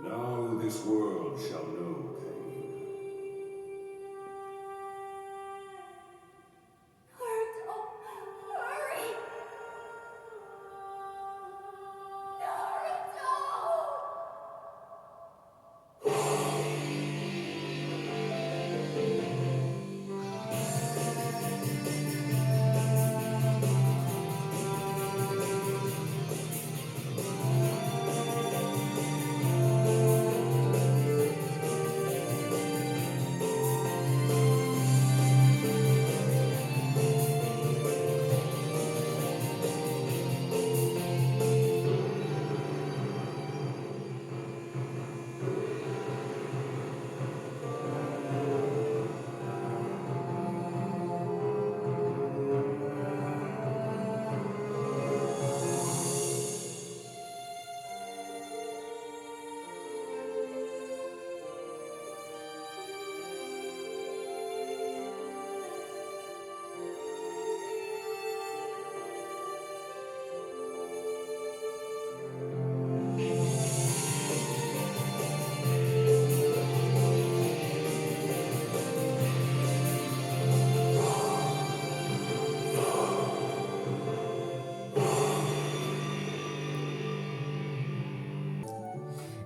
Now this world shall know, Cain. Naruto, hurry! Naruto!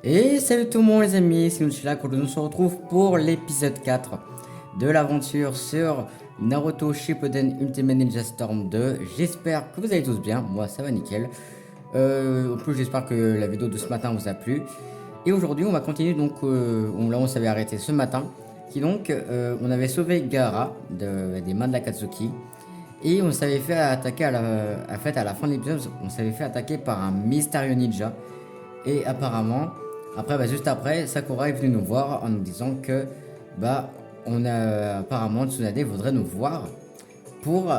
Et salut tout le monde les amis, c'est Nushila, quand nous se retrouve pour l'épisode 4 de l'aventure sur Naruto Shippuden Ultimate Ninja Storm 2. J'espère que vous allez tous bien, moi ça va nickel. En plus j'espère que la vidéo de ce matin vous a plu. Et aujourd'hui on va continuer donc, là on s'avait arrêté ce matin. Qui donc, on avait sauvé Gaara des mains de l'Akatsuki. Et on s'avait fait attaquer à la fin de l'épisode, on s'avait fait attaquer par un mystérieux ninja. Et apparemment, juste après, Sakura est venue nous voir en nous disant que, apparemment Tsunade voudrait nous voir pour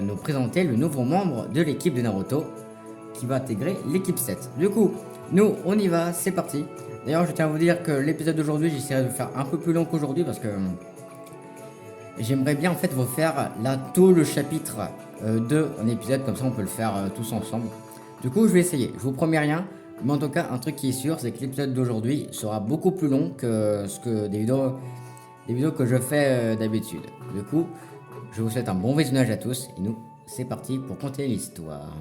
nous présenter le nouveau membre de l'équipe de Naruto qui va intégrer l'équipe 7. Du coup, nous, on y va, c'est parti. D'ailleurs, je tiens à vous dire que l'épisode d'aujourd'hui, j'essaierai de le faire un peu plus long qu'aujourd'hui parce que j'aimerais bien en fait vous faire là tout le chapitre 2 en épisode, comme ça on peut le faire tous ensemble. Du coup, je vais essayer, je vous promets rien. Mais en tout cas, un truc qui est sûr, c'est que l'épisode d'aujourd'hui sera beaucoup plus long que des vidéos que je fais d'habitude. Du coup, je vous souhaite un bon visionnage à tous et nous, c'est parti pour continuer l'histoire.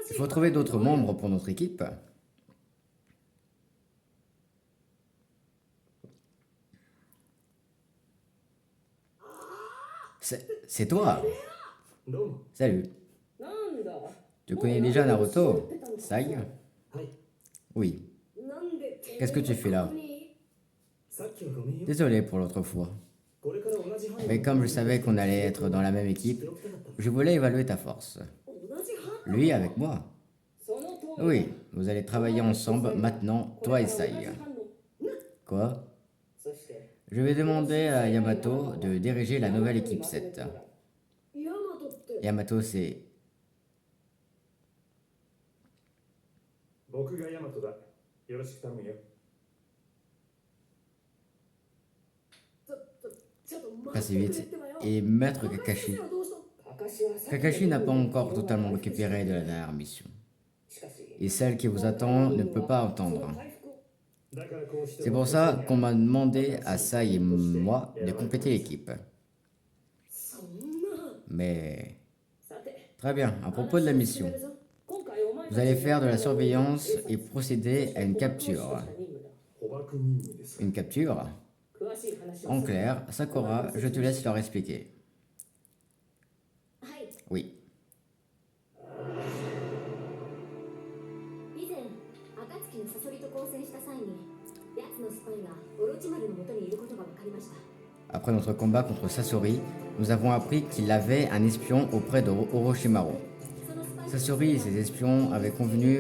Il faut trouver d'autres membres pour notre équipe. C'est toi. Salut. Tu connais déjà Naruto, Sai? Oui. Qu'est-ce que tu fais là? Désolé pour l'autre fois. Mais comme je savais qu'on allait être dans la même équipe, je voulais évaluer ta force. Lui avec moi? Oui, vous allez travailler ensemble maintenant, toi et Sai. Quoi? Je vais demander à Yamato de diriger la nouvelle équipe 7. Yamato, c'est... Passez vite. Et Maître Kakashi. Kakashi n'a pas encore totalement récupéré de la dernière mission. Et celle qui vous attend ne peut pas attendre. C'est pour ça qu'on m'a demandé à Sai et moi de compléter l'équipe. Mais... Très bien, à propos de la mission. Vous allez faire de la surveillance et procéder à une capture. Une capture? En clair, Sakura, je te laisse leur expliquer. Oui. Après notre combat contre Sasori, nous avons appris qu'il avait un espion auprès de Orochimaru. Sasori et ses espions avaient convenu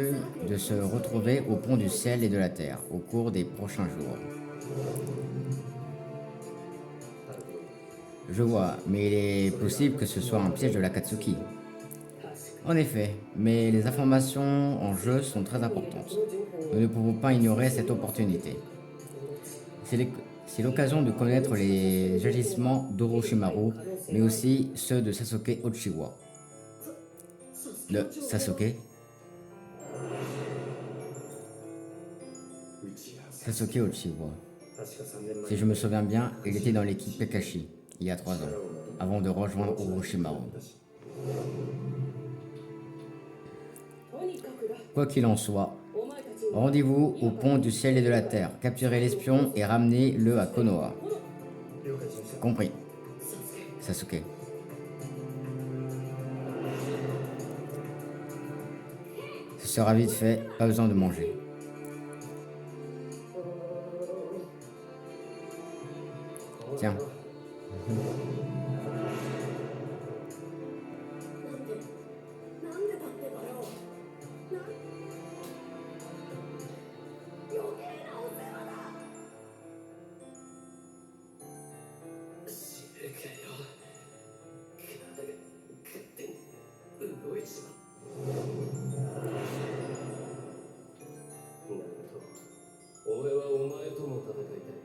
de se retrouver au pont du ciel et de la terre au cours des prochains jours. Je vois, mais il est possible que ce soit un piège de l'Akatsuki. En effet, mais les informations en jeu sont très importantes. Nous ne pouvons pas ignorer cette opportunité. C'est l'occasion de connaître les agissements d'Orochimaru, mais aussi ceux de Sasuke Uchiwa. Le Sasuke? Sasuke Uchiwa. 確か3年 Si je me souviens bien, il était dans l'équipe Kakashi, il y a 3 ans, avant de rejoindre Orochimaru. とにかくだ Quoi qu'il en soit, お前たちに rendez-vous au pont du ciel et de la terre, capturez l'espion et ramenez-le à Konoha. 了解しました Compris. Sasuke. Ce sera vite fait, pas besoin de manger. Tiens. なんでだってだよ。余計なお世話だ。死ぬかよ体が勝手に動いちまうなるほど俺はお前とも戦いたい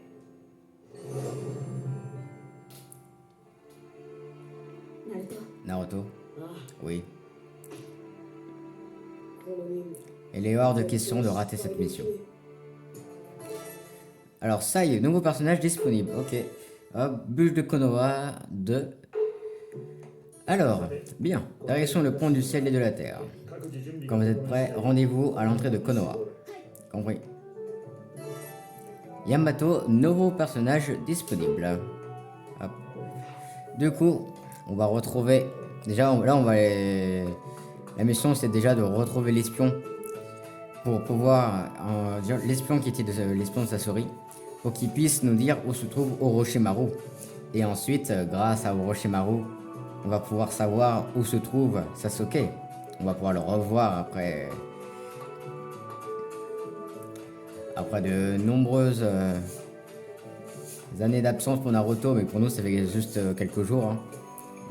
ナルト、 Naruto. ああ Oui. この任務 Il est hors de question de rater cette mission. Alors ça y est, nouveau personnage disponible. Ok. Hop, bûche de Konoha 2. Alors, bien. Direction le pont du ciel et de la terre. 各自準備 Quand vous êtes prêts, rendez-vous à l'entrée de Konoha. Compris. Yamato, nouveau personnage disponible. Hop. Du coup, on va retrouver... Déjà, là, on va... La mission, c'est déjà de retrouver l'espion. Pour pouvoir... l'espion qui était l'espion de Sasori. Pour qu'il puisse nous dire où se trouve Orochimaru. Et ensuite, grâce à Orochimaru, on va pouvoir savoir où se trouve Sasuke. On va pouvoir le revoir après... Après de nombreuses années d'absence pour Naruto, mais pour nous ça fait juste quelques jours. Hein.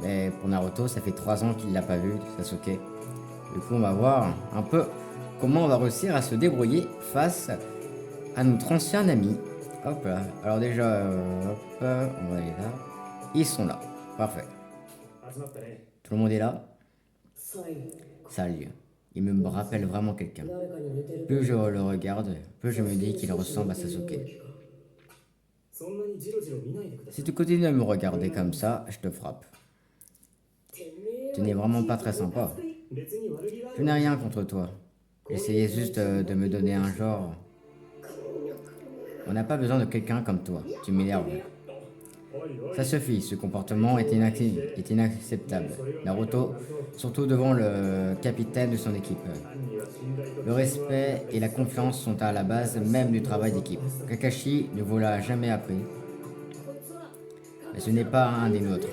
Mais pour Naruto, ça fait 3 ans qu'il l'a pas vu, Sasuke. Du coup, on va voir un peu comment on va réussir à se débrouiller face à notre ancien ami. Hop là. Alors déjà, hop, on va aller là. Ils sont là. Parfait. 集まったね Tout le monde est là. 最後 Salut. Il me rappelle vraiment quelqu'un. 誰かに似てる Plus je le regarde, plus je me dis qu'il ressemble à Sasuke. そんなにジロジロ見ないでください Si tu continues à me regarder comme ça, je te frappe. てめえ Tu n'es vraiment pas très sympa. 別に悪気は Je n'ai rien contre toi. J'essayais juste de me donner un genre. On n'a pas besoin de quelqu'un comme toi. Tu m'énerves. おいおい Ça suffit, ce comportement est inacceptable. Naruto, surtout devant le capitaine de son équipe. 犯人は信頼と Le respect et la confiance sont à la base même du travail d'équipe. Kakashi ne vous l'a jamais appris. Mais ce n'est pas un des nôtres.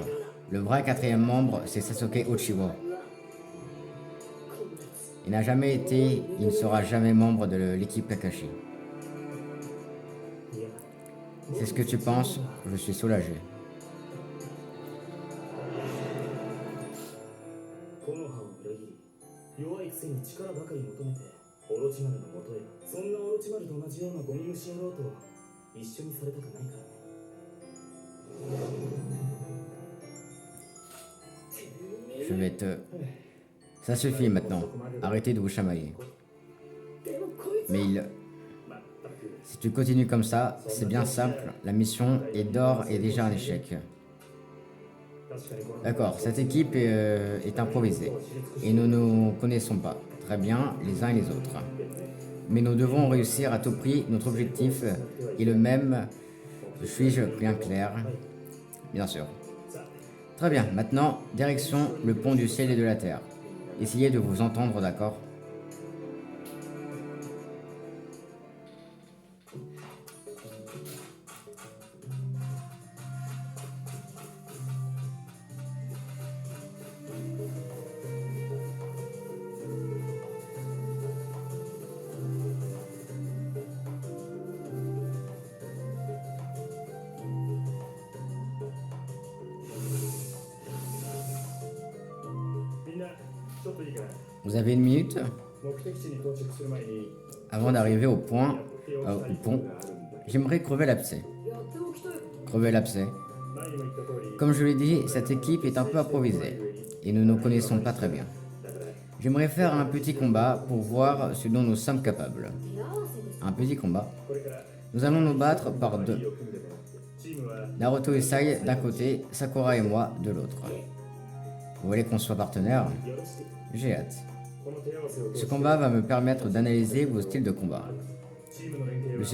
Le vrai 4e membre, c'est Sasuke Uchiwa. Il n'a jamais été, il ne sera jamais membre de l'équipe Kakashi. いや C'est ce que tu penses, je suis soulagé. この葉を裏切り弱いくせに力ばかり求めてオロチマルのもとへそんなオロチマルと同じようなゴミ虫野郎と一緒にされたくないからね Je vais te... Ça suffit maintenant. Arrêtez de vous chamailler. でもこいつ Mais il... まったく Si tu continues comme ça, c'est bien simple. La mission est d'or et déjà un échec. 確かにこの D'accord, cette équipe est improvisée. Et nous ne nous connaissons pas très bien les uns et les autres. Mais nous devons réussir à tout prix. Notre objectif est le même. Suis-je bien clair? Bien sûr. Très bien, maintenant, direction le pont du ciel et de la terre. Essayez de vous entendre, d'accord? Vous avez une minute 目的地に到着する前に avant d'arriver au point, au pont. J'aimerais crever l'abcès. やっておきたい Crever l'abcès. 前にも言った通り Comme je l'ai dit, cette équipe est un peu improvisée et nous ne nous connaissons pas très bien. だから J'aimerais faire un petit combat pour voir ce dont nous sommes capables. 手合わせです un petit combat. これから Nous allons nous battre par いい deux. を組んでもらってチームは Naruto et Sai d'un côté, Sakura et moi de l'autre. Vous voulez qu'on soit partenaires? よろしく J'ai hâte. この手合わせを Ce combat va me permettre d'analyser vos styles de combat. チームの連携 Le,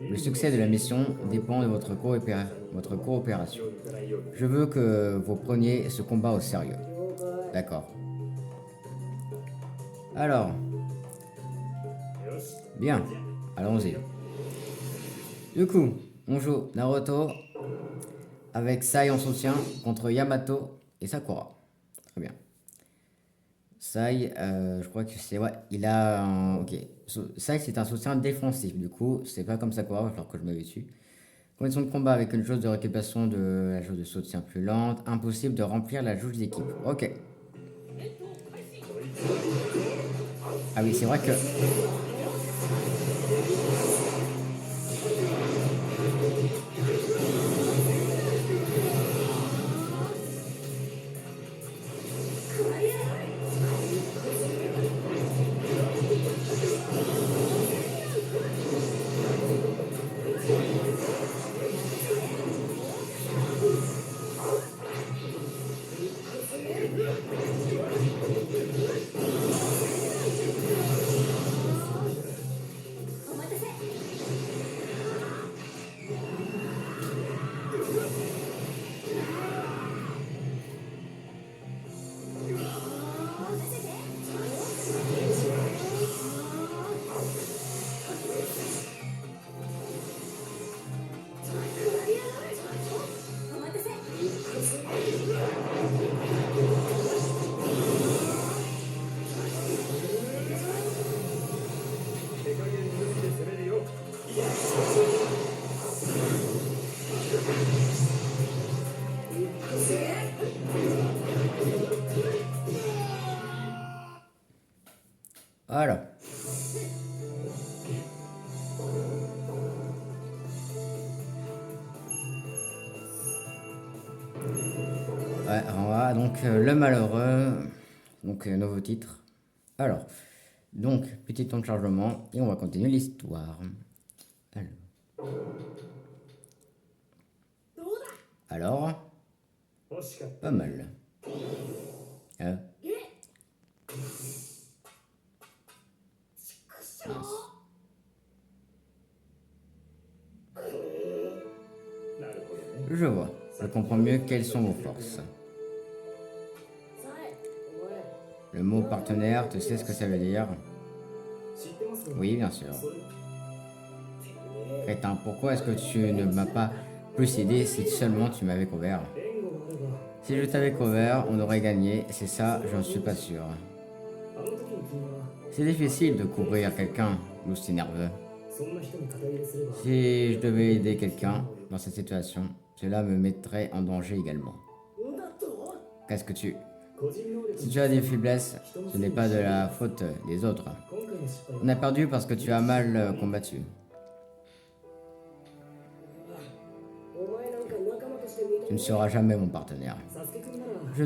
は le succès de la mission dépend de votre coopération. ようにいかないように Je veux que vous preniez ce combat au sérieux. 了解 D'accord. Alors, よし bien, allons-y. Du coup, on joue Naruto avec Sai en soutien contre Yamato et Sakura. Très bien. Sai, je crois que c'est... Ouais, il a un... Ok. Sai, c'est un soutien défensif. Du coup, c'est pas comme Sakura, il va falloir que je me dessus. Condition de combat avec une jauge de récupération de la jauge de soutien plus lente. Impossible de remplir la jauge d'équipe. Ok. Ah oui, c'est vrai que... Voilà. Ouais, on va donc le malheureux, donc nouveau titre. Alors, donc petit temps de chargement et on va continuer l'histoire. Alors, 惜しかった pas mal. Hein? Mince. なるほどね Je vois. Je comprends mieux quelles sont vos forces. さえお前 Le mot partenaire, tu sais ce que ça veut dire? 知ってますよ Oui, bien sûr. それ Crétin, pourquoi est-ce que tu ne m'as pas plus aidé si seulement tu m'avais couvert? 援護があれば Si je t'avais couvert, on aurait gagné, c'est ça, j'en suis pas sûr. あの時の君は C'est difficile de couvrir quelqu'un, Lucy nerveux. そんな人に肩入れすれば Si je devais aider quelqu'un dans cette situation, cela me mettrait en danger également. んだと Qu'est-ce que tu... 個人能力 Si tu as des faiblesses, ce n'est pas de la faute des autres. 今回の失敗 On a perdu parce que tu as mal combattu. お前なんか仲間として認 Tu め ne seras jamais mon partenaire. サスケ君なら Je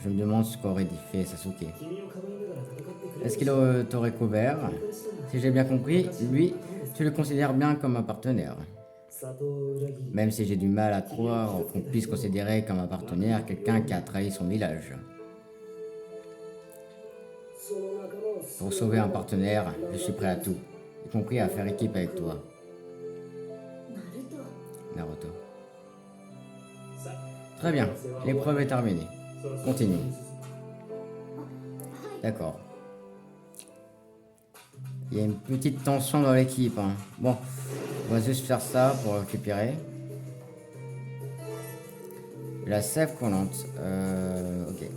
me demande ce qu'aurait fait Sasuke. 君をかばいながら戦ってくれる Est-ce qu'il t'aurait couvert? からしたら Si j'ai bien compris, lui, tu le considères bien comme un partenaire. 里を裏切り Même si j'ai du mal à croire qu'on puisse considérer comme un partenaire quelqu'un qui a trahi son village. その仲間を Pour sauver un partenaire, je suis prêt à tout, y compris à faire équipe avec toi, ナルト Naruto. さ Très bien, l'épreuve est terminée. そろそろ Continue. D'accord. Il y a une petite tension dans l'équipe. Hein. Bon, on va juste faire ça pour récupérer. La sève collante. Ok.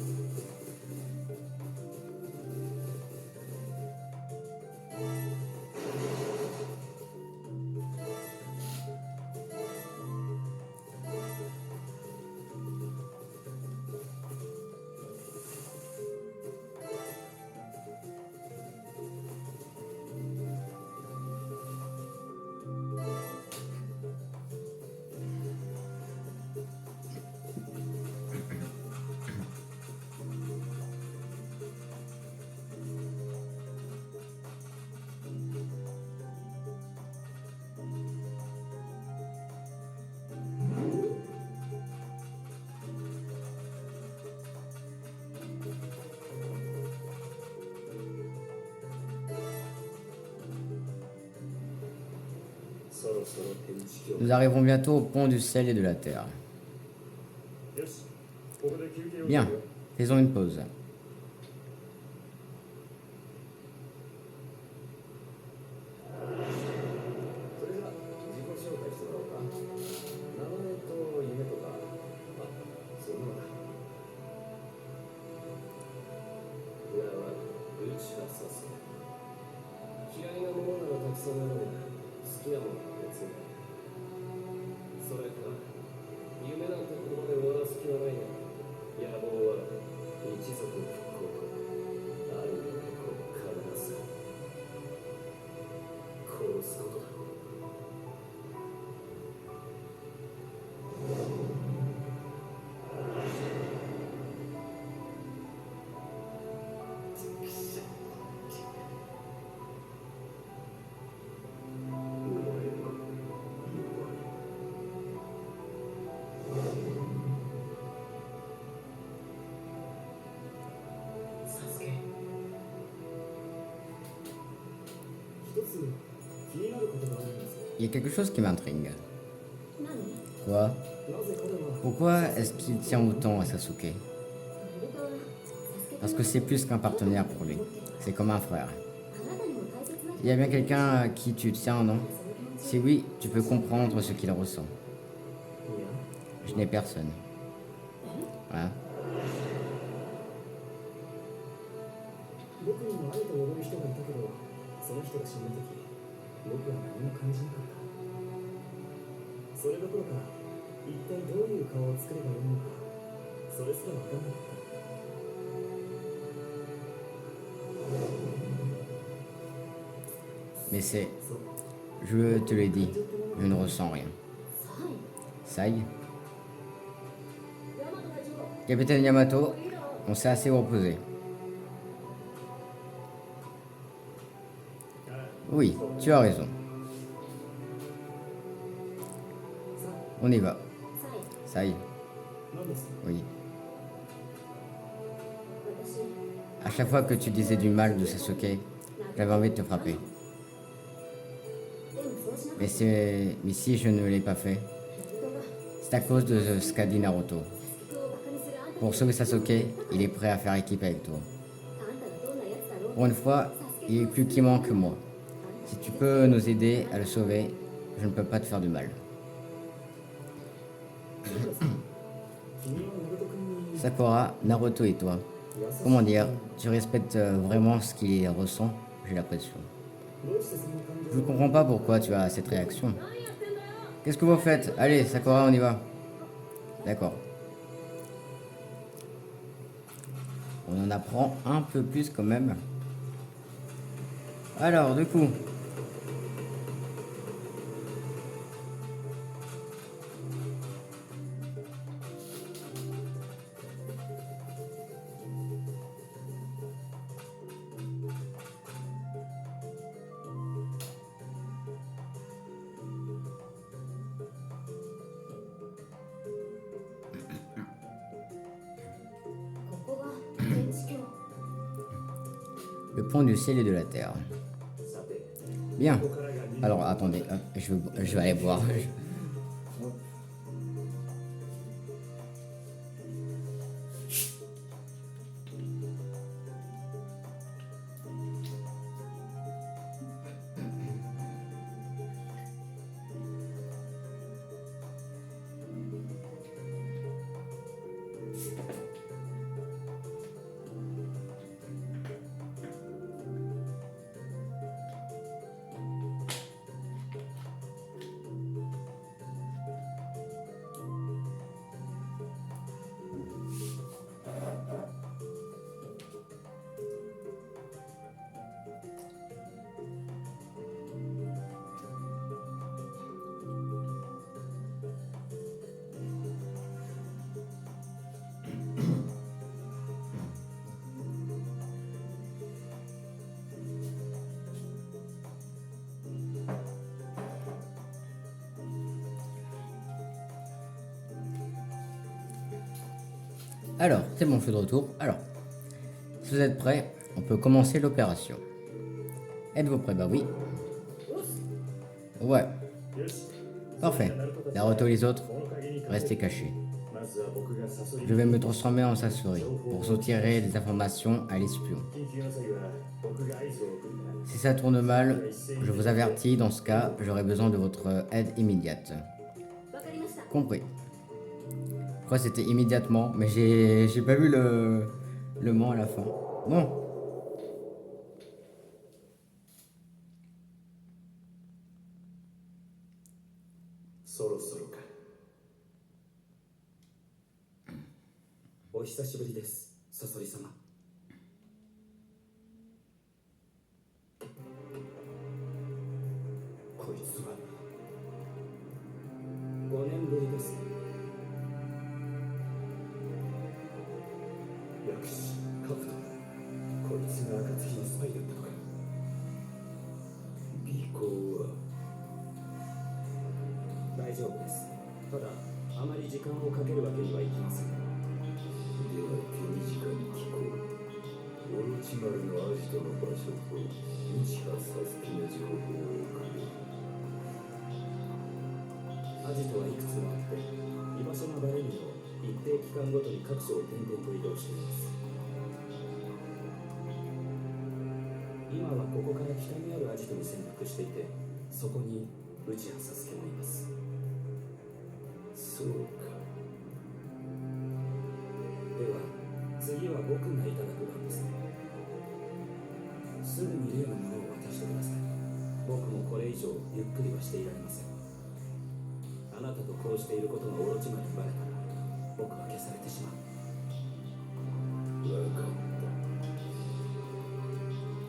そろそろ天地教 Nous arrivons bientôt au pont du ciel et de la terre. よしここで休憩を Bien, 取るよ faisons une pause. それじゃあ自己紹介してもらおうか。名前と夢とか、あ、そんなのだ。俺は内田サスケ。嫌いなものならたくさんあるが、好きなものは別に。それから夢なんて言葉で終わらす気はないが、野望は一族復興とある男を必ず殺すことだ。サスケ。一つ気になることがあるんです。 Il y a quelque chose qui m'intrigue. 何？ Quoi? なぜ彼は Pourquoi est-ce qu'il tient autant à Sasuke? 僕はサスケ Parce que c'est plus qu'un partenaire pour lui. C'est comme un frère. あなたにも大切な Il y a bien quelqu'un à qui tu tiens, non? Si oui, tu peux comprendre ce qu'il ressent. いや Je n'ai personne. Hein? 僕にも愛と呼ぶ人がいたけど、その人が死んだ時、僕は何も感じなかった。それどころか、一体どういう顔を作ればいいのか、それすら分からなかった。 Mais c'est... そう、 Je te l'ai dit, je ne ressens rien. サイ Sai? ヤマト隊長 Capitaine Yamato, リーダー on s'est assez reposé. Oui, tu as raison. On y va. サイ Sai? 何です Oui. 私 À chaque fois que tu disais du mal de Sasuke, j'avais envie de te frapper. でもそうしなかっ Mais si je ne l'ai pas fait, た人が c'est à cause de ce qu'a dit Naruto. 人をバカにするあんた Pour sauver Sasuke, il est prêt à faire équipe avec toi. あんたがどんなやつだろう Pour une fois, il est plus clément que moi. Si tu peux nous aider à le sauver, je ne peux pas te faire du mal. 君はナルト君に Sakura, Naruto et toi, 優しい comment dire, tu respectes vraiment ce qu'il ressent, j'ai l'impression. どうしてそんな感 Je 情 ne comprends pas pourquoi tu as cette réaction. 何やってんだよ Qu'est-ce que vous faites? Allez, Sakura, on y va. D'accord. On en apprend un peu plus quand même. Alors, du coup... Le pont du ciel et de la terre. さて、 Bien. ここからが二 Alors, attendez, hop, je vais aller voir. Alors, c'est bon, je suis de retour. Alors, si vous êtes prêts, on peut commencer l'opération. Êtes-vous prêts? Bah oui. Ouais. Parfait. Naruto et les autres, restez cachés. Je vais me transformer en Sasori pour soutirer des informations à l'espion. Si ça tourne mal, je vous avertis, dans ce cas, j'aurai besoin de votre aide immédiate. Compris. Je crois que c'était immédiatement, mais j'ai pas vu le mot à la fin. Bon.お久しぶりです、サソリ様。こいつは5年ぶりです。薬師カブト、こいつが暁のスパイだったのか。尾行は大丈夫です。ただあまり時間をかけるわけにはいきません。では手短に聞こう。オロチマルのアジトの場所と内葉サスキの情報を送る。アジトはいくつもあって、居場所がバレるよう一定期間ごとに各所を転々と移動しています。今はここから北にあるアジトに潜伏していて、そこに内葉サスケもいます。そうか。では次は僕がいただく番ですね。すぐに例のものを渡してください。僕もこれ以上ゆっくりはしていられません。あなたとこうしていることがオロチマルにバレたら僕は消されてしまう。分かった。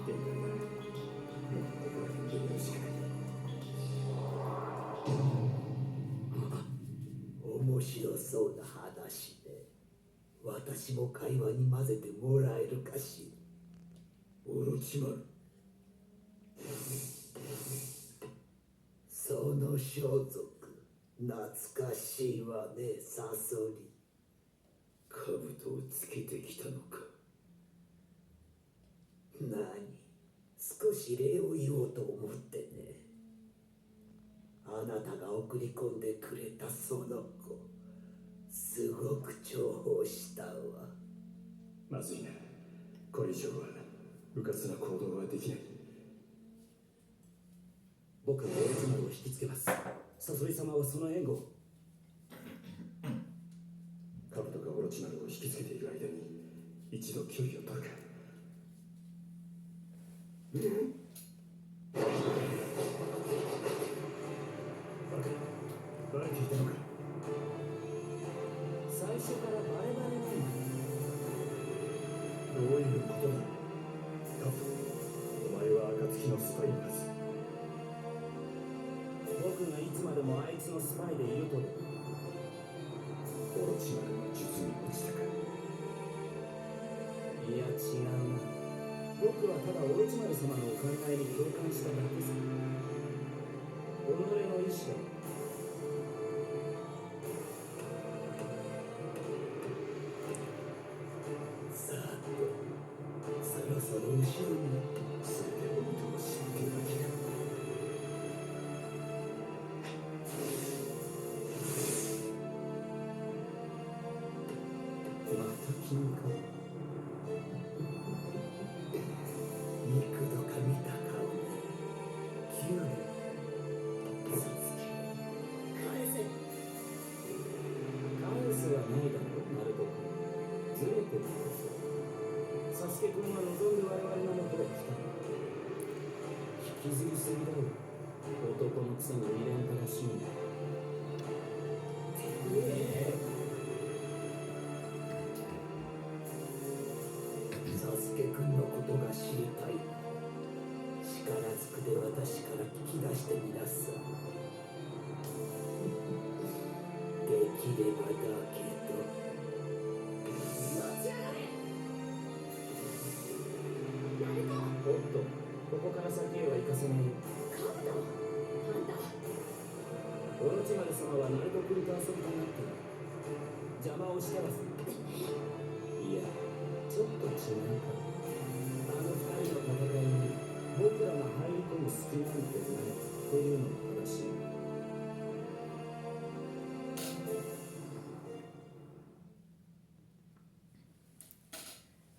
でももうここら辺でやるしかない。面白そうな話で、私も会話に混ぜてもらえるかしら。オロチマル、その装束懐かしいわね、サソリ。兜をつけてきたのか。何、少し礼を言おうと思ってね。あなたが送り込んでくれたその子、すごく重宝したわ。まずいな。これ以上はうかつな行動はできない。僕がオロチマルを引きつけます。サソリ様はその援護を。カブトがオロチマルを引きつけている間に一度距離を取るか。バレていたのか。最初からバレバレなんだ。どういうことだ。カブト、お前は暁のスパイのはず。僕がいつまでもあいつのスパイでいるとで。オロチマルの術に落ちたか。いや違うな。僕はただオロチマル様のお考えに共感しただけさ。己の意志だ。さあ、そろそろ後ろに全てを見通し受けるべきだ。また君か。幾度か見た顔ね。9年。サスケ、返せ。返すはないだろ、ナルト君。ずれてるんですよ。サスケ君は望んで我々のもとへ来たの。引きずりすぎだろ。男のくせに未練たらしいんだ。サスケ君のことが知りたい。力ずくで私から聞き出してみなさい。できればだけど。立ち上がれ。おっと、ここから先へは行かせないよ。カブト、あんた。オロチマル様はナルト君と遊びたがってる。邪魔をしたらす。いや、ちょっと違うか。あの二人の戦いに僕らが入り込む隙なんてないというのも正しい。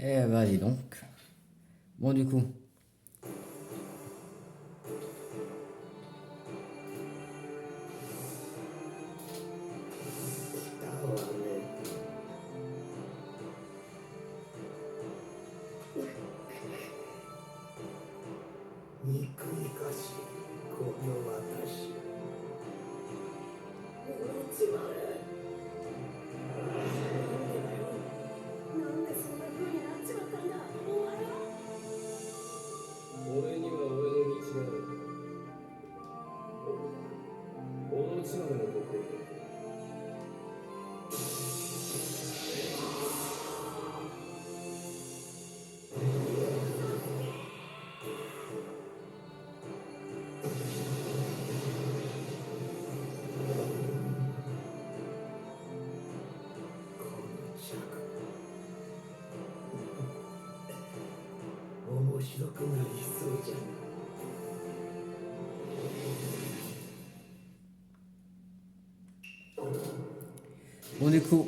Eh bah dis donc. Bon du coup.俺には俺の道がある。小野内丸のところで。面白くなりそうじゃん。Bon du coup,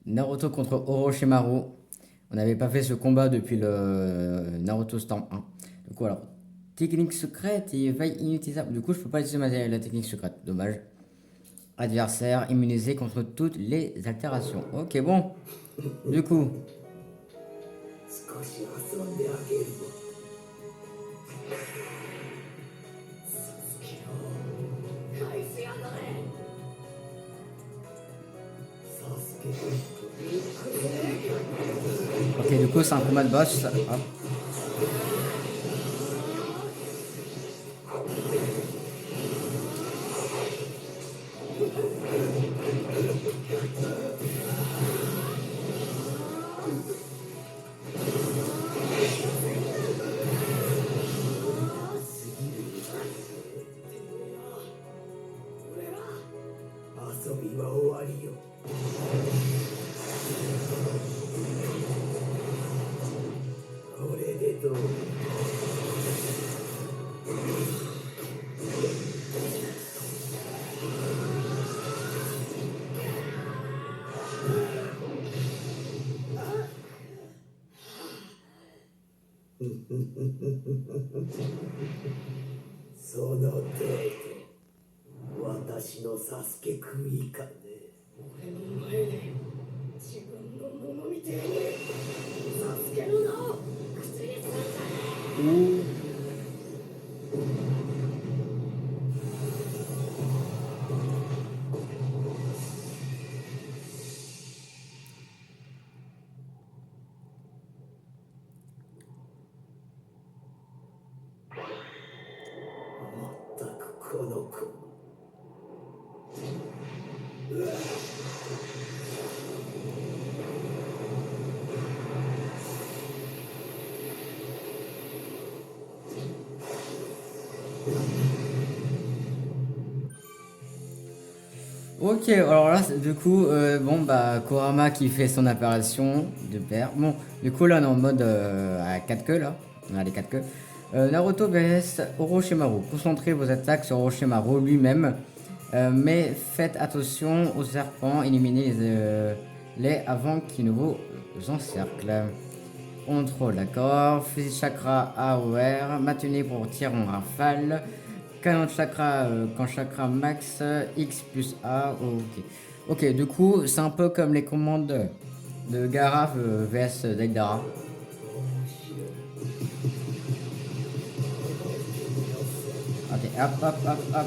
Naruto contre Orochimaru. On n'avait pas fait ce combat depuis le Naruto Storm 1. Du coup alors, technique secrète et veille inutilisable. Du coup je peux pas utiliser la technique secrète, dommage. Adversaire immunisé contre toutes les altérations. Ok bon, du coup. 少し遊んであげるよ。サスケよ、返しやがれ。サスケ君と Ok du coup c'est un combat de boss. Hop.その程度、私のサスケくん以下ね。俺の前で自分のものみてえにサスケの名を口にするんだね。まったくこの子。Ok, alors là, du coup, bon, bah, Kurama qui fait son apparition de père. Bon, du coup, là, on est en mode à 4 queues, là. On a les 4 queues. Naruto vs Orochimaru. Concentrez vos attaques sur Orochimaru lui-même. Mais faites attention aux serpents. Éliminez-les avant qu'ils ne vous encerclent. Contrôle, d'accord. Fusil chakra AOR. Maintenez pour tir en rafale. Canon de chakra quand chakra max X plus A. Ok. Ok, du coup, c'est un peu comme les commandes de Gaara vs Deidara. Ok, hop, hop, hop, hop.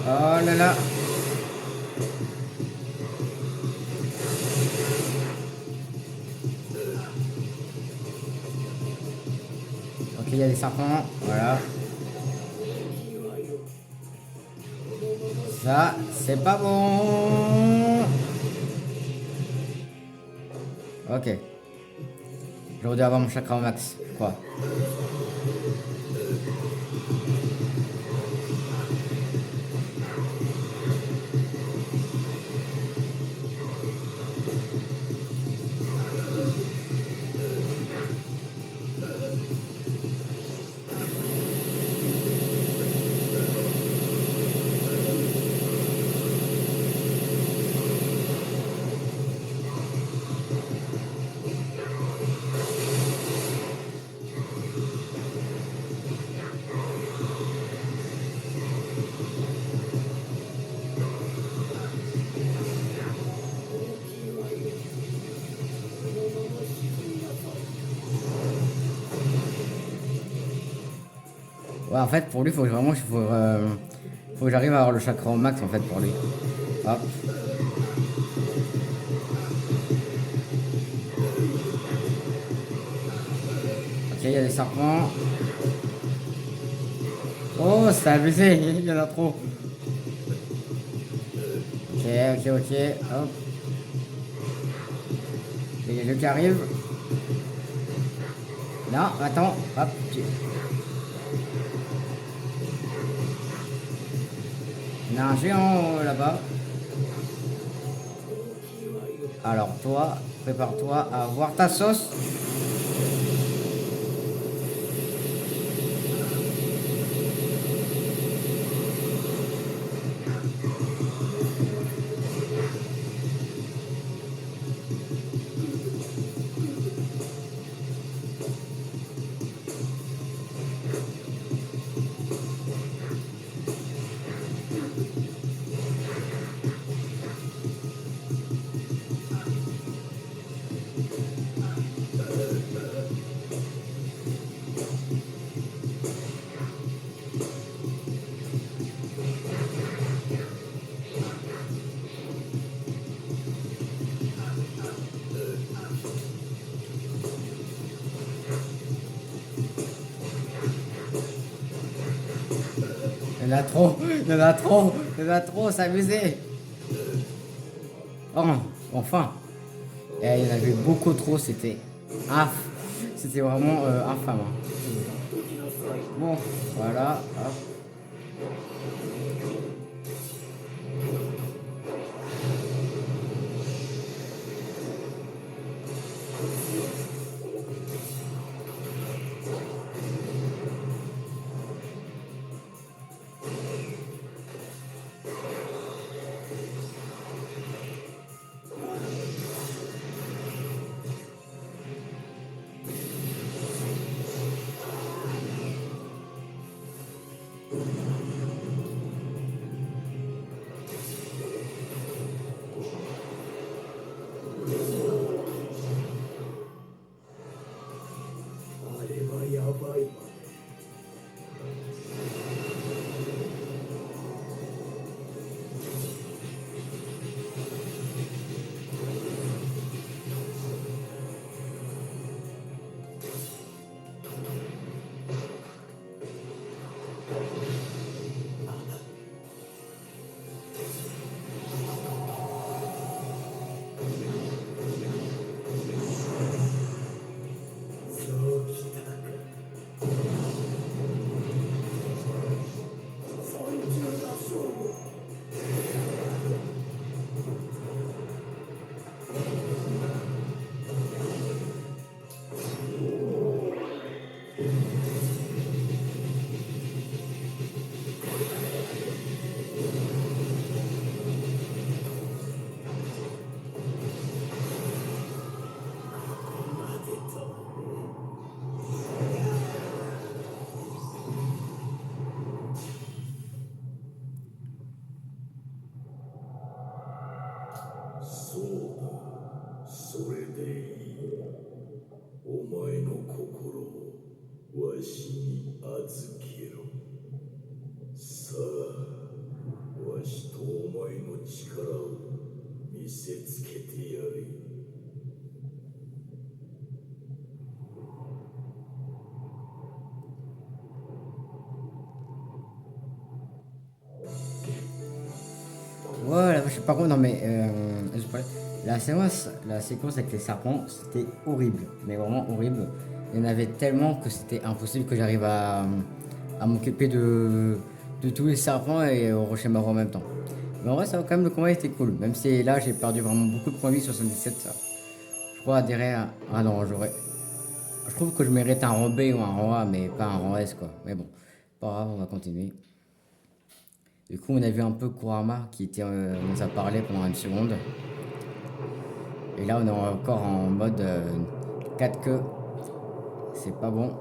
Oh là là. Ok, il y a des serpents, voilà. Ça, c'est pas bon. Ok. J'aurais dû avoir mon chakra au max, je crois. Ouais, en fait, pour lui, faut que vraiment, faut que j'arrive à avoir le chakra au max, en fait, pour lui. Hop. Ok, il y a des serpents. Oh, c'est abusé, il y en a trop. Ok, ok, ok, hop. Il y a le qui arrive. Non, attends, hop. Il y en a un géant là-bas. Alors toi, prépare-toi à voir ta sauce. Il y en a trop, il y en a trop, il y en a trop, c'est abusé. Oh, enfin. Et il y en avait beaucoup trop, c'était vraiment infâme, hein. Bon, voilà, hop. Voilà, je sais pas quoi, non mais la séquence avec les serpents, c'était horrible, mais vraiment horrible. Il y en avait tellement que c'était impossible que j'arrive à m'occuper de tous les serpents et Orochimaru en même temps. Mais en vrai, ça va quand même, le combat était cool, même si là j'ai perdu vraiment beaucoup de points de vie, 77 ça. Je crois derrière. Ah non, j'aurais. Je trouve que je mérite un rang B ou un rang A, mais pas un rang S quoi. Mais bon, pas grave, on va continuer. Du coup, on a vu un peu Kurama qui nous a parlé pendant une seconde. Et là, on est encore en mode 4 queues. C'est pas bon.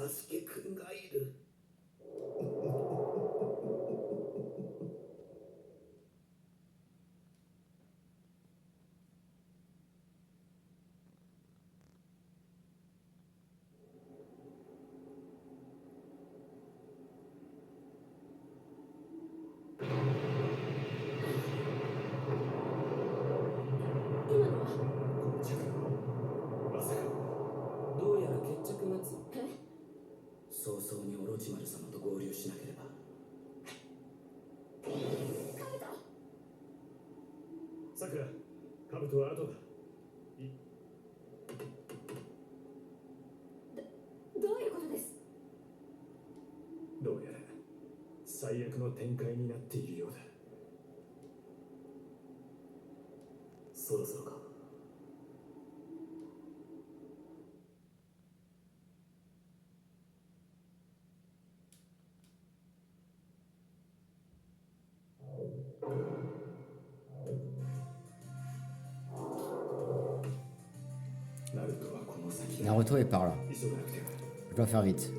サスケくんがいる。今のはまさかどうやら決着がつえ早々にオロチマル様と合流しなければ。カブトさくら、カブトは後だ。どういうことです？どうやら最悪の展開になっているようだ。そろそろか。ナルトはこの先だ。 Naruto est par là. 急がなくては。Je dois faire vite.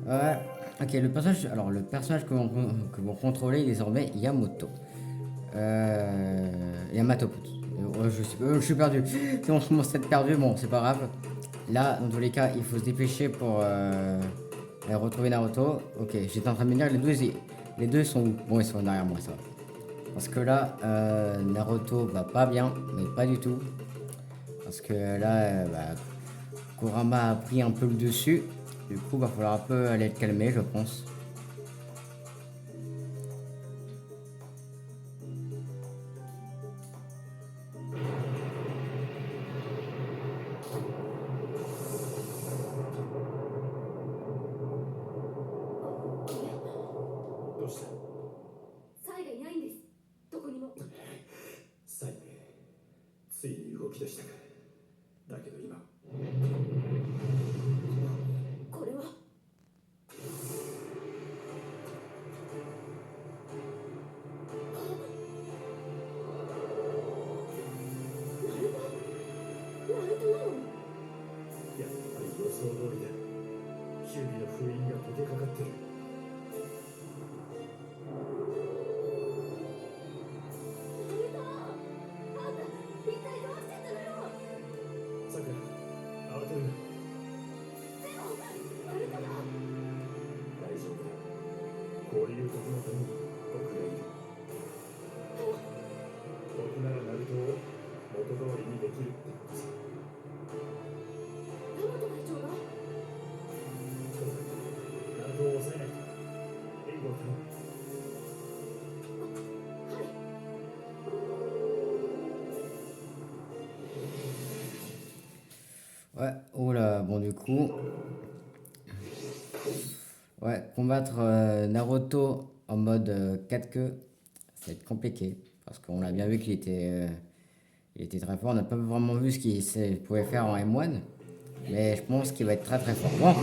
Ouais. Ok, le personnage. Alors, le personnage que vous contrôlez désormais, Yamato. Yamato, plutôt. Je suis perdu. C'est bon, je commence à être perdu. Bon, c'est pas grave. Là, dans tous les cas, il faut se dépêcher pour aller retrouver Naruto. Ok, j'étais en train de me dire, les deux sont où? Bon, ils sont derrière moi, ça va. Parce que là, Naruto va pas bien, mais pas du tout. Parce que là, Kurama a pris un peu le dessus. Du coup, va falloir un peu aller le calmer, je pense. Ouais, oh là, bon du coup... Ouais, combattre Naruto en mode 4 queues, ça va être compliqué. Parce qu'on a bien vu il était très fort. On n'a pas vraiment vu ce qu'il pouvait faire en M1. Mais je pense qu'il va être très très fort. Bon.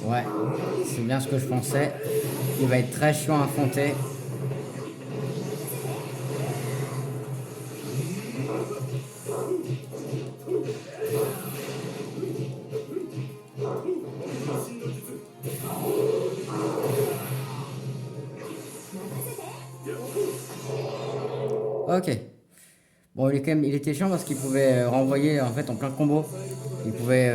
Ouais, c'est bien ce que je pensais. Il va être très chiant à affronter. Ok. Bon, il était chiant parce qu'il pouvait renvoyer en fait en plein combo. Il pouvait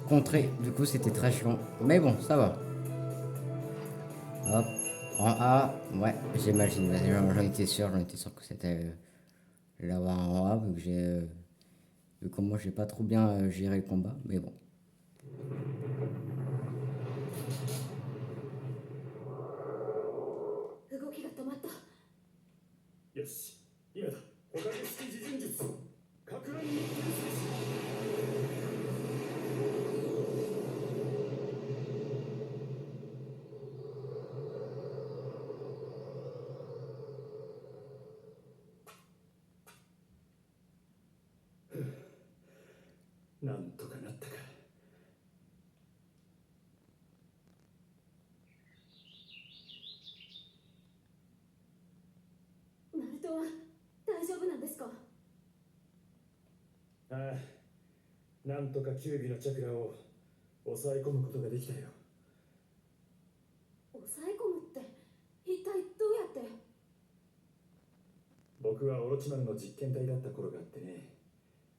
contrer. Du coup, c'était très chiant. Mais bon, ça va. Hop. En A. Ouais, j'imagine. J'en étais sûr que c'était l'avoir en A vu que vu comment j'ai pas trop bien géré le combat. Mais bon. 動きが止まった。よし、今だ。捕獲式自陣術かく乱に転生し。なんとかなったか。ナルトは大丈夫なんですか？ああ、なんとか九尾のチャクラを抑え込むことができたよ。抑え込むって一体どうやって？僕はオロチマルの実験体だった頃があってね、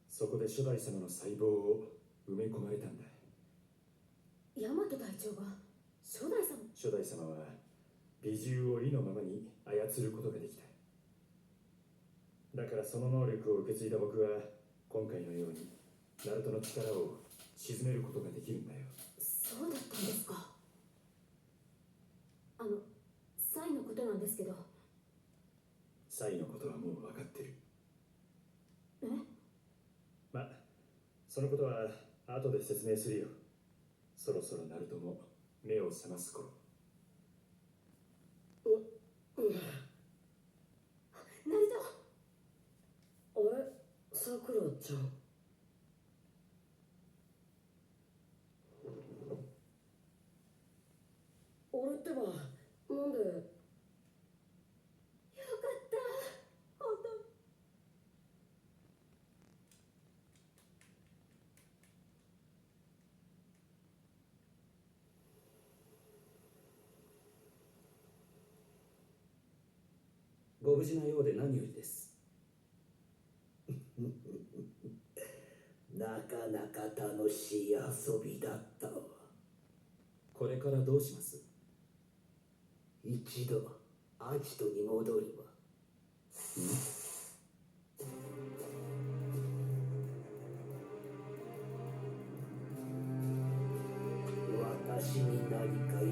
そこで初代様の細胞を埋め込まれたんだ。ヤマト隊長が初代様？初代様は美獣を意のままに操ることができた。だからその能力を受け継いだ僕は今回のようにナルトの力を鎮めることができるんだよ。そうだったんですか。サイのことなんですけど。サイのことはもう分かってる。え？ま、そのことは後で説明するよ。そろそろナルトも目を覚ます頃。ナルト！あれ、さくらちゃん。俺ってば、なんで。よかった本当。ご無事なようで何よりです。なかなか楽しい遊びだったわ。これからどうします？一度アジトに戻るわ。私に何か用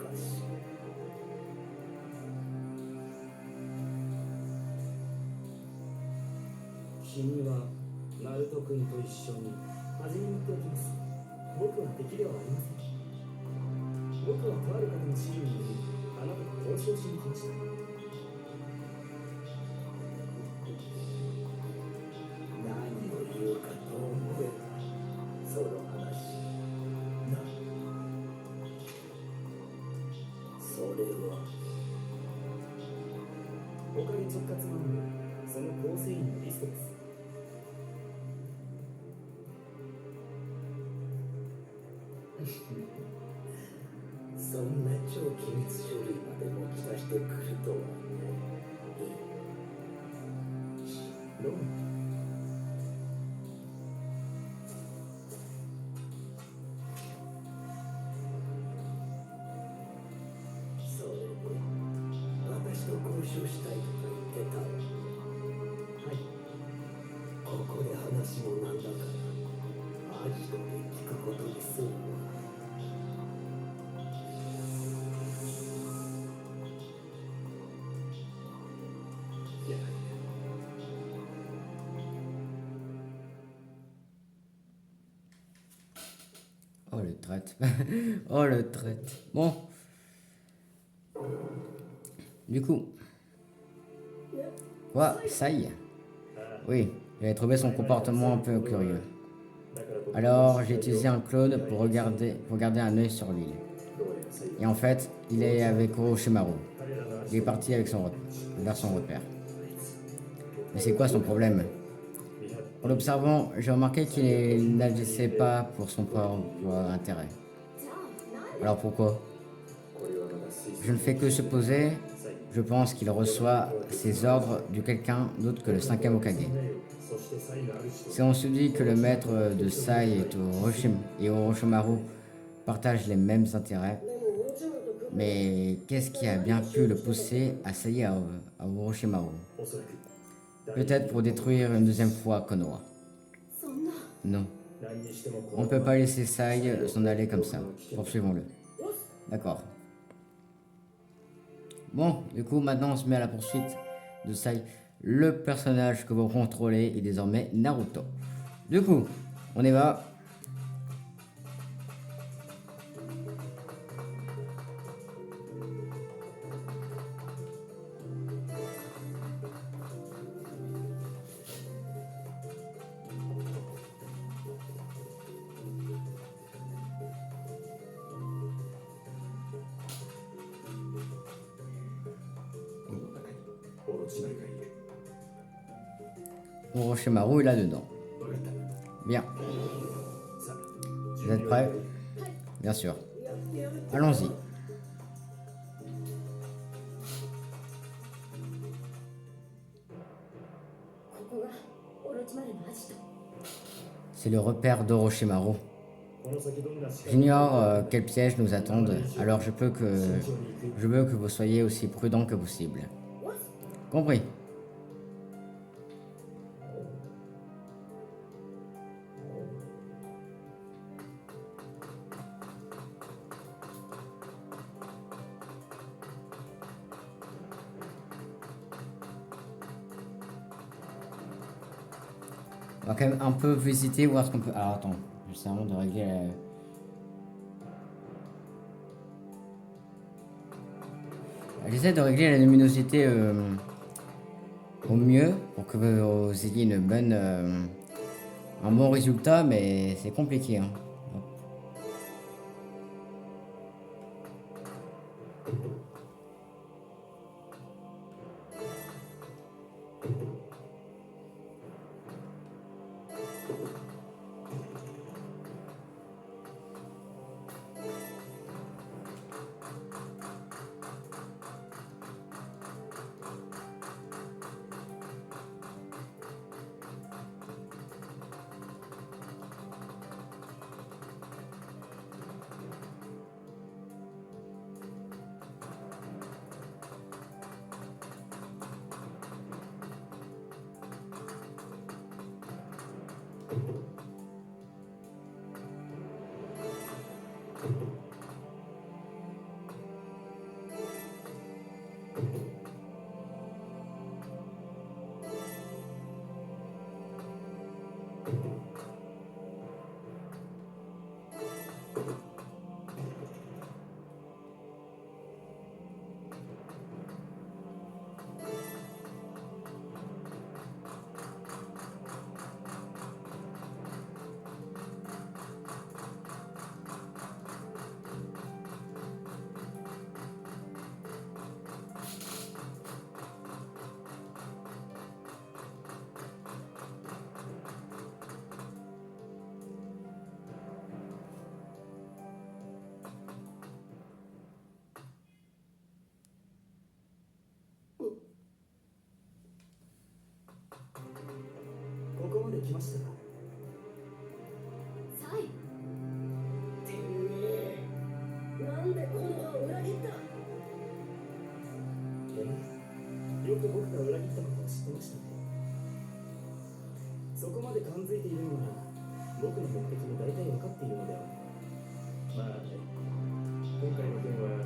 かしら。君はナルト君と一緒に。初めに言っておきます。僕は敵ではありません。僕はとある方の資料によりあなたと交渉しに来ました。何を言うかと思えばその話な。それは5ヶ月直轄マンのその構成員のリストです。そんな超機密書類まで持ち出してくるとはね。どうも。それで私と交渉したいとか言ってたわ。はい。ここで話もなんだからアジトで聞くことにするわ。いや、Oh le traite. Oh le traite. Bon. Du coup. Quoi? Ça y est. Oui, j'avais trouvé son comportement un peu curieux. Alors j'ai utilisé un clone pour garder un œil sur l'île. Et en fait, il est avec Orochimaru. Il est parti avec vers son repère. Mais c'est quoi son problème? En l'observant, j'ai remarqué qu'il n'agissait pas pour son propre intérêt. じゃあ何？ Alors pourquoi? Je ne fais que supposer. Je pense qu'il reçoit ses ordres de quelqu'un d'autre que le 5e Hokage. Si on se dit que le maître de Sai et Orochimaru partagent les mêmes intérêts, でも、オロチマルと組む。 mais qu'est-ce qui a bien pu le pousser à s'allier à Orochimaru? Peut-être pour détruire une deuxième fois Konoha. そんな。 Non. On ne peut pas laisser Sai s'en aller comme ça. Poursuivons-le. D'accord. Bon, du coup, maintenant on se met à la poursuite de Sai, le personnage que vous contrôlez est désormais Naruto. Du coup, on y va. Orochimaru est là-dedans. Bien. Vous êtes prêts? Bien sûr. Allons-y. ここがオロチマルのアジト。 C'est le repère d'Orochimaru. この先どんな仕掛け J'ignore quels pièges nous attendent, alors je veux que vous soyez aussi prudent que possible. Compris. On va quand même un peu visiter, voir ce qu'on peut... Alors attends, j'essaie vraiment de régler J'essaie de régler la luminosité au mieux pour que vous ayez une bonne, un bon résultat, mais c'est compliqué. Hein.ここまで来ましたか。サイ。てめえ、なんでこの葉を裏切った？よく僕が裏切ったことを知ってましたね。そこまで感づいているのなら僕の目的も大体分かっているのでは。まあね、今回の件は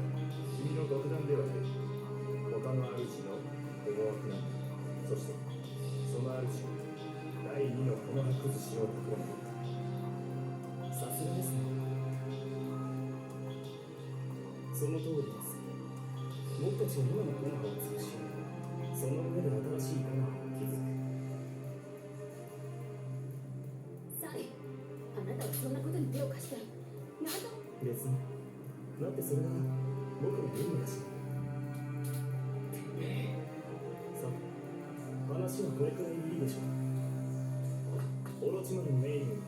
君の独断ではない。他の主の思惑なんだ。そしてその主が第二のこの葉崩しを試みる。さすがですね。その通りです。僕たちは今のこの葉を潰し、その上で新しいこの葉を築く。サイ。あなたはそんなことに手を貸して。なんと。別に。だってそれが僕の任務だし。さて、話はこれくらいでいいでしょう。オロチマルの命令に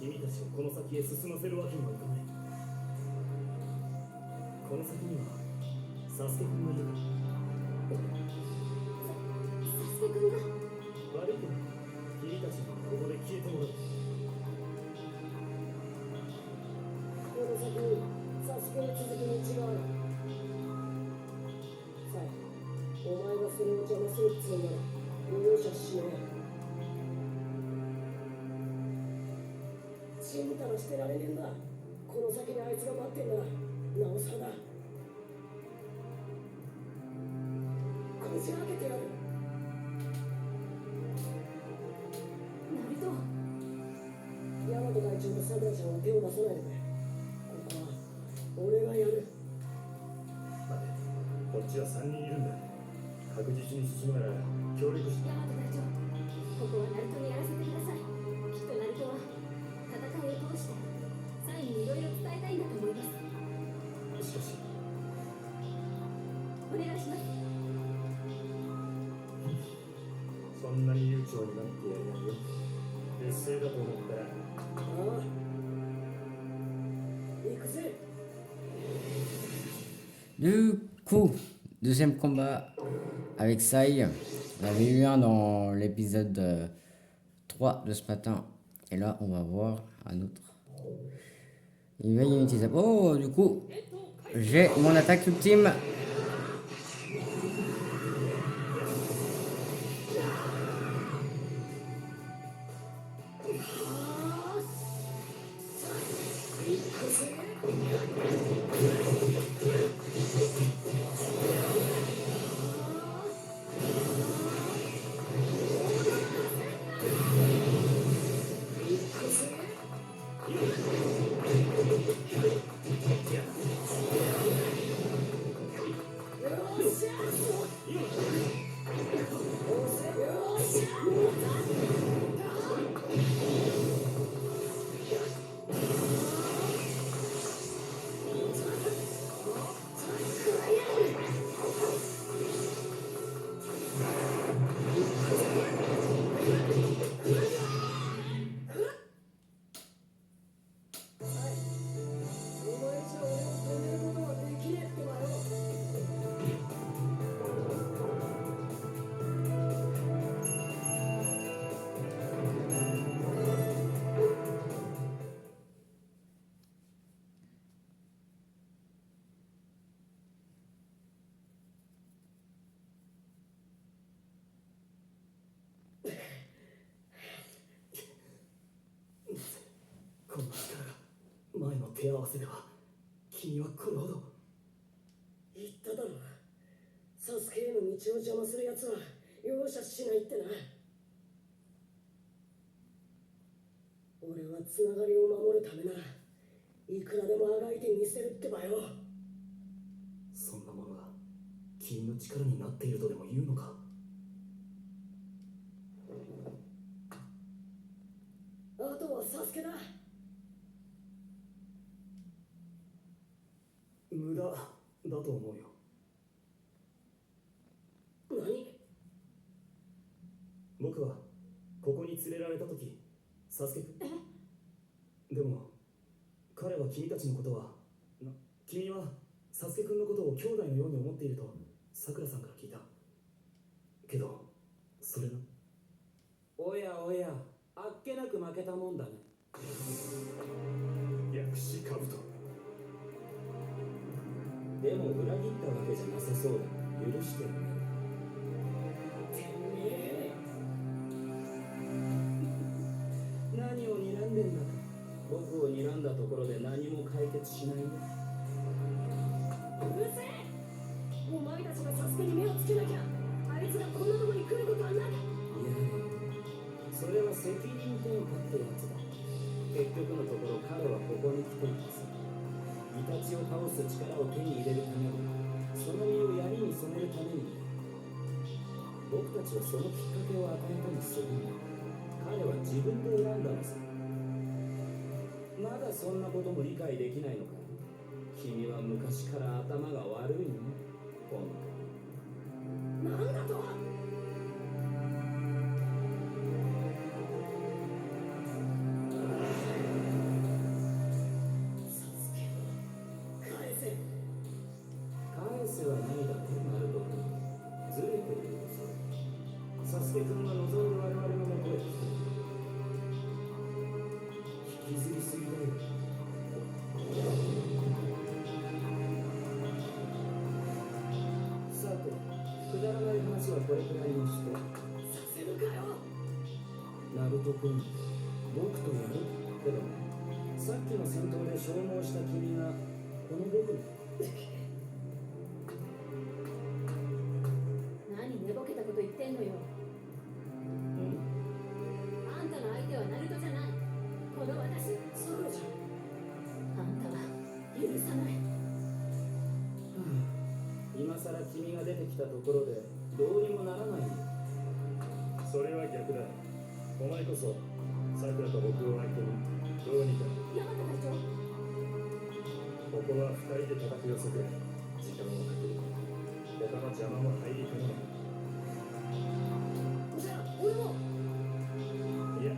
君たちをこの先へ進ませるわけにはいかない。この先にはサスケ君がいるから。サスケ君が。悪いけど君たちにここで消えてもらう。この先にサスケの続きに違う。さあ、お前がそれを邪魔するっつうなら容赦しよう。ちんたらしてられねえんだ。この先にあいつが待ってんならなおさらだ。こじ開けてやる。とさくらちゃんは手を出さないでくれ。ここは俺がやる。待て、こっちは3人いるんだ。確実に進むなら協力しヤマト隊長、ここはナルトにやらせてください。きっとナルトは戦いを通してサイにいろいろ伝えたいんだと思います。しかしお願いします。そんなに悠長になってやれないよ。劣勢だと思ったらああ、行くぜ。 Du coup, deuxième combat avec Sai. On avait eu un dans l'épisode 3 de ce matin. Et là, on va voir un autre. Il va y utiliser. Oh, du coup, j'ai mon attaque ultime.手合わせでは君はこれほど。言っただろ。サスケへの道を邪魔する奴は容赦しないってな。俺はつながりを守るためならいくらでもあがいてみせるってばよ。そんなものが君の力になっているとでも言うのか。あとはサスケだ。無駄だと思うよ。何？僕はここに連れられた時、サスケ君。でも彼は君たちのことは君はサスケ君のことを兄弟のように思っているとさくらさんから聞いたけど、それな。おやおや、あっけなく負けたもんだね。薬師兜。でも裏切ったわけじゃなさそうだ。許してるね。てめえ。何を睨んでんだ。僕を睨んだところで何も解決しないね。うるせえ。お前たちがサスケに目をつけなきゃあいつがこんなとこに来ることはない。いや、それは責任転嫁ってやつだ。結局のところ彼はここに来ています。イタチを倒す力を手に入れるために、その身を槍に染めるために、僕たちはそのきっかけを与えたにするんだ。彼は自分で選んだのさ。まだそんなことも理解できないのか。君は昔から頭が悪いね。今度なんだと。返せはないだろう、ナルト君。ずれてるよ、それ。サスケ君が望んで我々のもとへ来てる。引きずりすぎだよ。さて、くだらない話はこれくらいにして。させるかよ。ナルト君、僕とやるけどね、さっきの戦闘で消耗した君がこの僕に。何寝ぼけたこと言ってんのよ。あんたの相手はナルトじゃない。この私。さところでどうにもならないよ。それは逆だ。お前こそさくらと僕を相手にどうにか。ヤマト隊長、ここは2人で叩く予測。時間をかける。他の邪魔も入りかねない。じゃあ俺も。いや、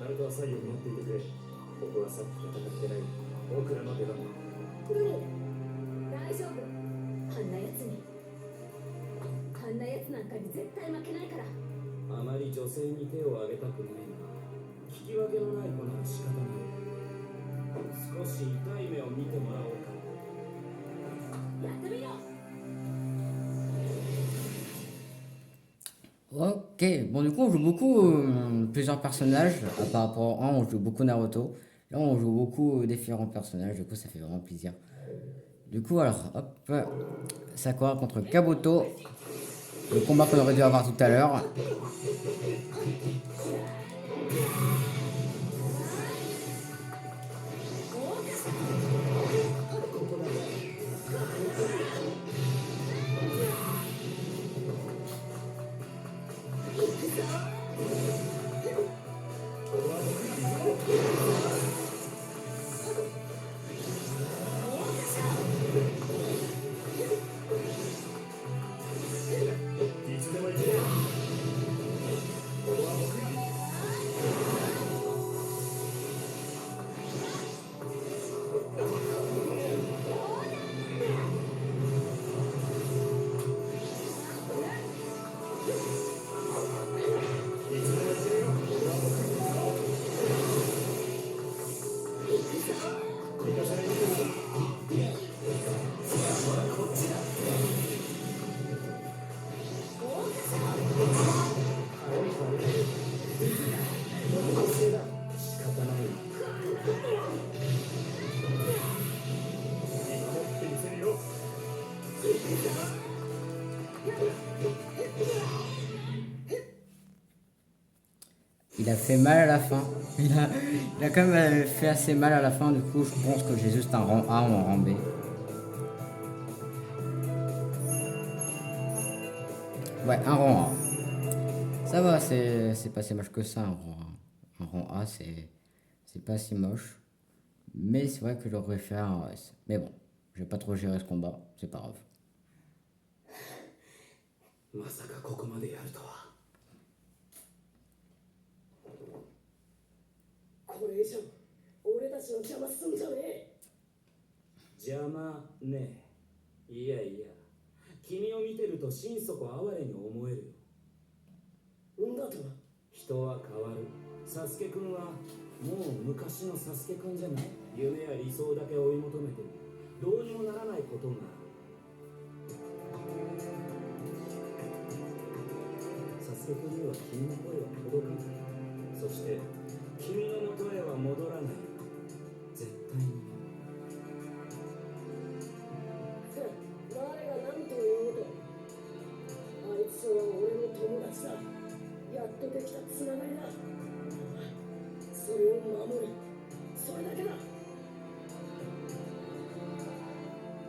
ナルトは左右に持っていてくれ。ここはさっき戦ってない僕らの出番だ。でも大丈夫。あんなやつなんかに絶対負けないから。あまり女性に手を挙げたくないが、聞き分けのない子なら仕方ない。少し痛い目を見てもらおうか。やってみよう。Ok, bon du coup on joue beaucoup plusieurs personnages, par rapport à un on joue beaucoup Naruto, là on joue beaucoup différents personnages, du coup ça fait vraiment plaisir. Du coup alors hop, Sakura contre Kabuto, le combat qu'on aurait dû avoir tout à l'heure. Il a fait mal à la fin. Il a quand même fait assez mal à la fin. Du coup, je pense que j'ai juste un rang A ou un rang B. Ouais, un rang A. Ça va, c'est pas si moche que ça, un rang A, c'est pas si moche. Mais c'est vrai que j'aurais fait un S. Mais bon, je vais pas trop gérer ce combat, c'est pas grave. まさかここまでやるとは。これ以上俺たちの邪魔すんじゃねえ。邪魔ねえ。いやいや、君を見てると心底哀れに思えるよ。んだと。人は変わる。サスケくんはもう昔のサスケくんじゃない。夢や理想だけ追い求めてる。どうにもならないことがある。サスケくんには君の声は届かない。そして君の元へは戻らない。絶対に。誰が何と言おうと、あいつは俺の友達だ。やっとできたつながりだ。それを守る。それだけだ。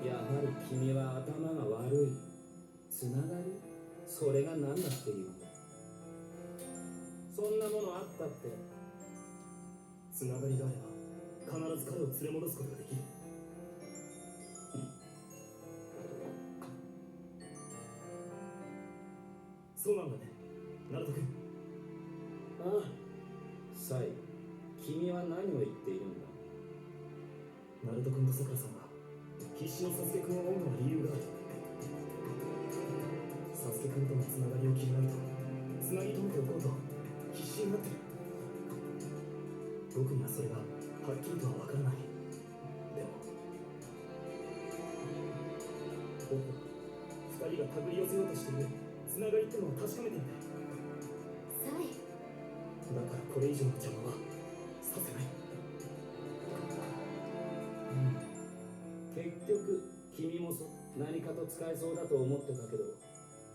やはり君は頭が悪い。つながり？それが何だっていうの。そんなものあったって。つながりがあれば必ず彼を連れ戻すことができる。そうなんだね、ナルト君。ああ。サイ、君は何を言っているんだ。ナルト君とさくらさんが必死にサスケ君を追うのは理由がある。サスケ君とのつながりを切らないとつなぎ止めておこうと必死になってる。僕にはそれがはっきりとは分からない。でも僕は2人が手繰り寄せようとしているつながりってのを確かめてみたい。サイ、だからこれ以上の邪魔はさせない。結局君も何かと使えそうだと思ってたけど、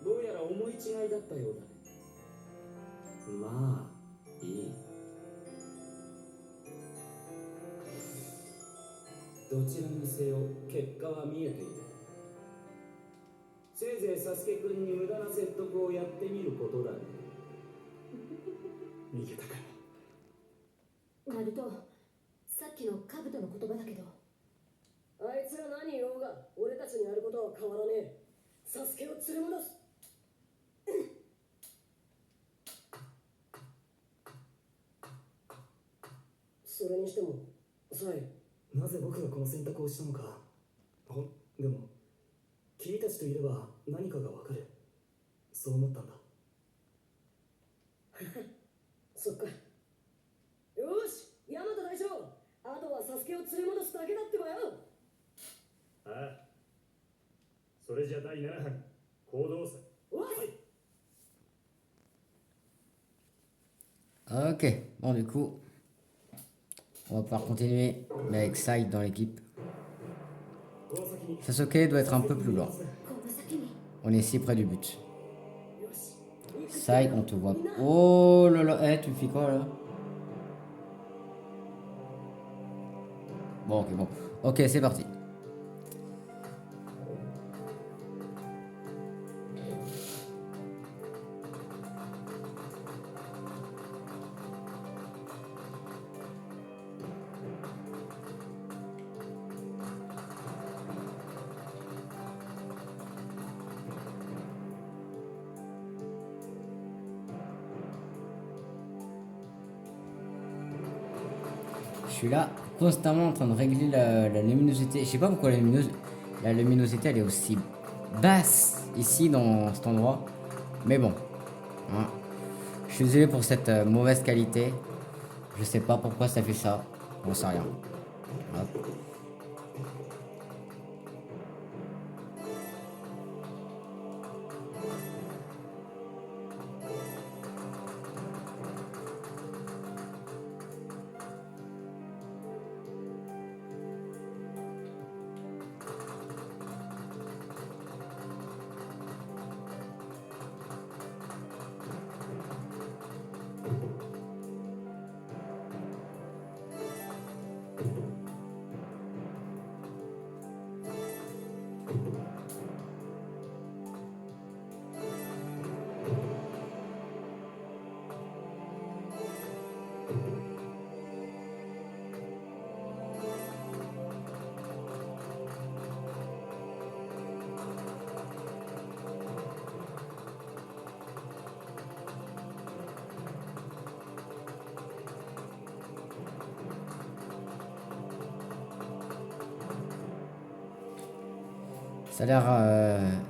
どうやら思い違いだったようだね。まあいい。どちらにせよ結果は見えている。せいいぜいサスケ君に無駄な説得をやってみることだね。逃げたか。ナルト、さっきのカブトの言葉だけど、あいつが何言おうが俺たちにやることは変わらねえ。サスケを連れ戻す。それにしてもサイ、なぜ僕がこの選択をしたのか。でも君たちといれば何かがわかる。そう思ったんだ。そっか。よし、ヤマト大将、あとはサスケを連れ戻すだけだってばよ。ああ、それじゃ第7班行動さ。おい、Ok, bon du coup, on va pouvoir continuer, mais avec Sai dans l'équipe. Sasuke doit être un peu plus loin. この先に On est ici près du but. よし。 Sai, on te voit. Oh là là, eh, tu fais quoi là? Bon, ok, bon. Ok, c'est parti. Je suis là constamment en train de régler la luminosité. Je sais pas pourquoi la luminosité elle est aussi basse ici dans cet endroit. Mais bon. Hein. Je suis désolé pour cette mauvaise qualité. Je sais pas pourquoi ça fait ça. On sait rien. Hop.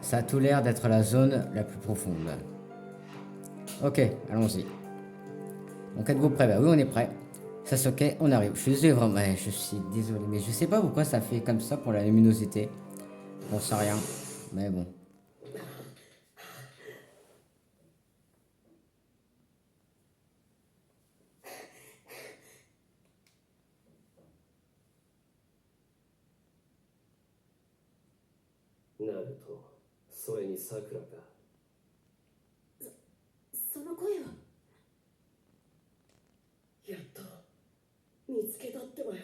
Ça a tout l'air d'être la zone la plus profonde. Ok, allons-y. Donc êtes-vous prêts? Bah oui, on est prêts. Sasuke, on arrive. Je suis désolé, vraiment. Ouais, je suis désolé, mais je sais pas pourquoi ça fait comme ça pour la luminosité. On sait rien, mais bon.ナルト、それにサクラか。その声は。やっと見つけたってばよ。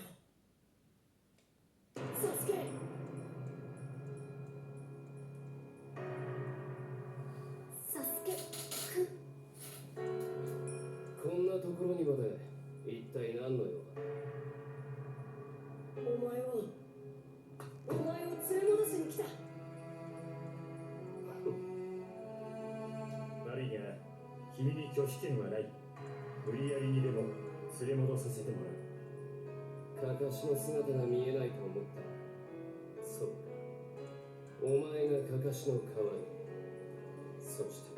サスケ。サスケくん。こんなところにまで一体何の用だ。お前を連れ戻しに来た。悪いが、君に拒否権はない。無理やりにでも連れ戻させてもらう。カカシの姿が見えないと思った。そうか。お前がカカシの代わり。そして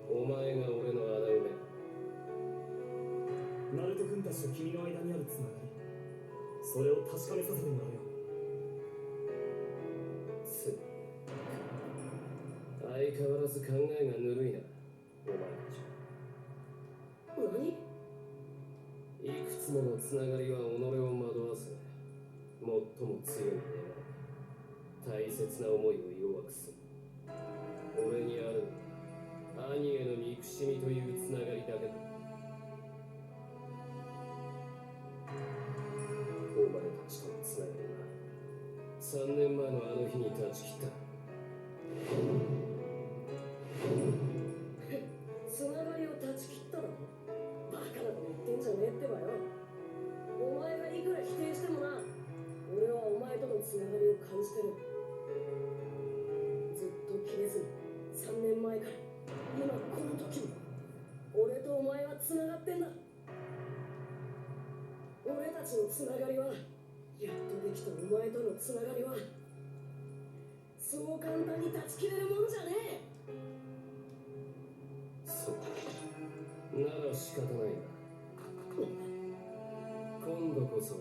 お前が俺の穴埋め。ナルト君たちと君の間にあるつながり、それを確かめさせてもらうよ。相変わらず考えがぬるいな、お前たち。何？いくつものつながりは己を惑わせ、最も強い願い、大切な思いを弱くする。俺にある兄への憎しみというつながりだけだ。お前たちとのつながりは3年前のあの日に断ち切った。ってんだ。俺たちのつながりは、やっとできたお前とのつながりは、そう簡単に断ち切れるもんじゃねえ。そうなら仕方ないな。今度こそ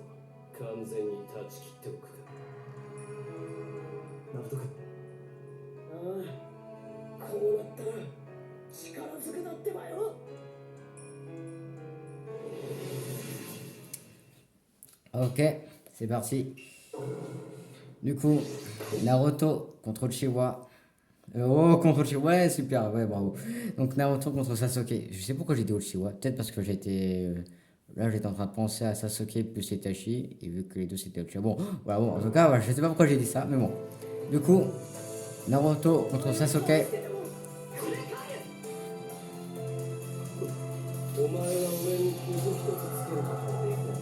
完全に断ち切っておくか。ナルト君、ああ、こうなったら力ずくだってばよ。Ok, c'est parti. Du coup, Naruto contre Uchiwa. Oh, contre Uchiwa, ouais, super, ouais, bravo. Donc Naruto contre Sasuke. Je sais pourquoi j'ai dit Uchiwa. Peut-être parce que j'étais... là, j'étais en train de penser à Sasuke plus Itachi. Et vu que les deux c'était Uchiwa. Bon, voilà, bon, en tout cas, voilà, je sais pas pourquoi j'ai dit ça, mais bon. Du coup, Naruto contre Sasuke. お前は俺に傷一つつけることはできない。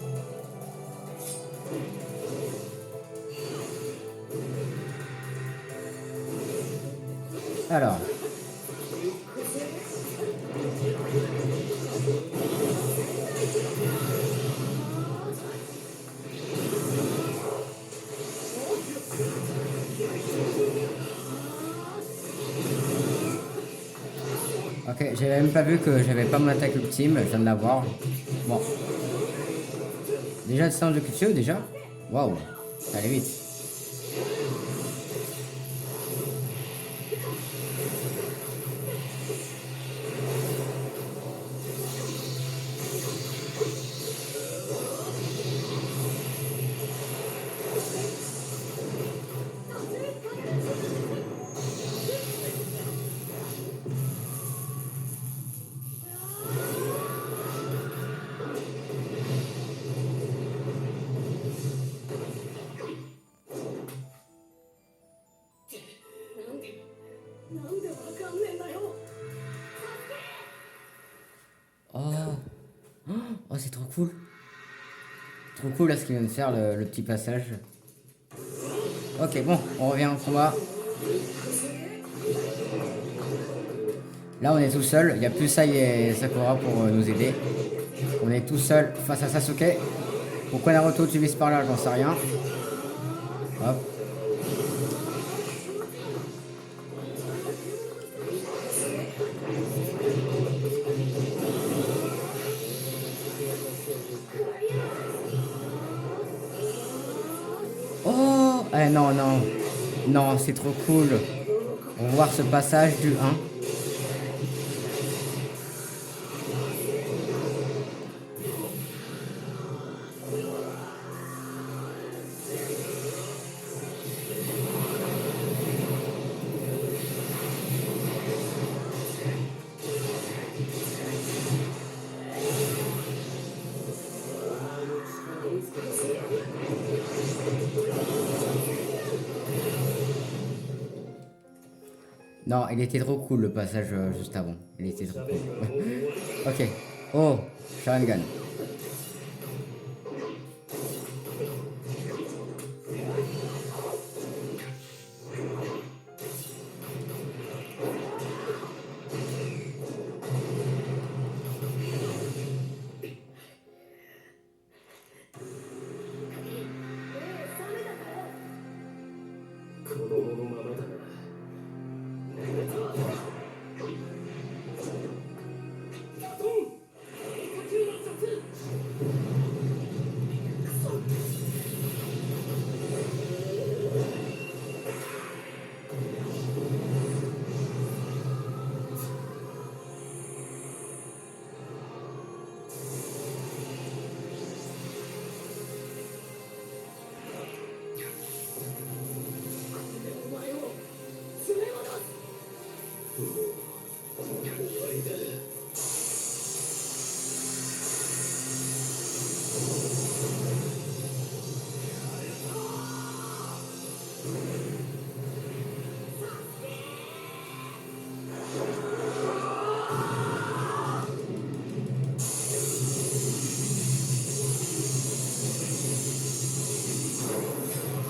Alors. Ok, j'avais même pas vu que j'avais pas mon attaque ultime, je viens de l'avoir. Bon. Déjà le séance de Kutsu, déjà. Waouh, ça allait vite. Oh, c'est trop cool. Trop cool là ce qu'il vient de faire, le petit passage. Ok, bon, on revient au combat. Là, on est tout seul. Il n'y a plus Sai et Sakura pour nous aider. On est tout seul face à Sasuke. Pourquoi Naruto tu vises par là, j'en sais rien. Hop. Oh, eh, non, non. Non, c'est trop cool. On va voir ce passage du 1. Non, il était trop cool le passage juste avant. Il était trop cool. Ok. Oh, Sharingan.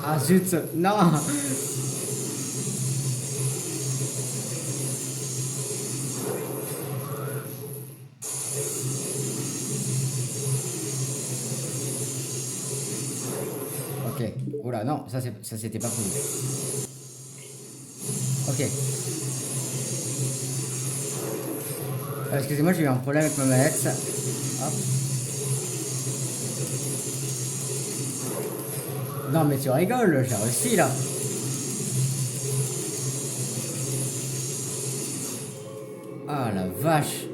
Ah zut, non. Oh là, non, ça c'était pas prévu. Ok. Excusez-moi, j'ai eu un problème avec ma manette. Hop. Non mais tu rigoles, j'ai réussi là. Ah la vache.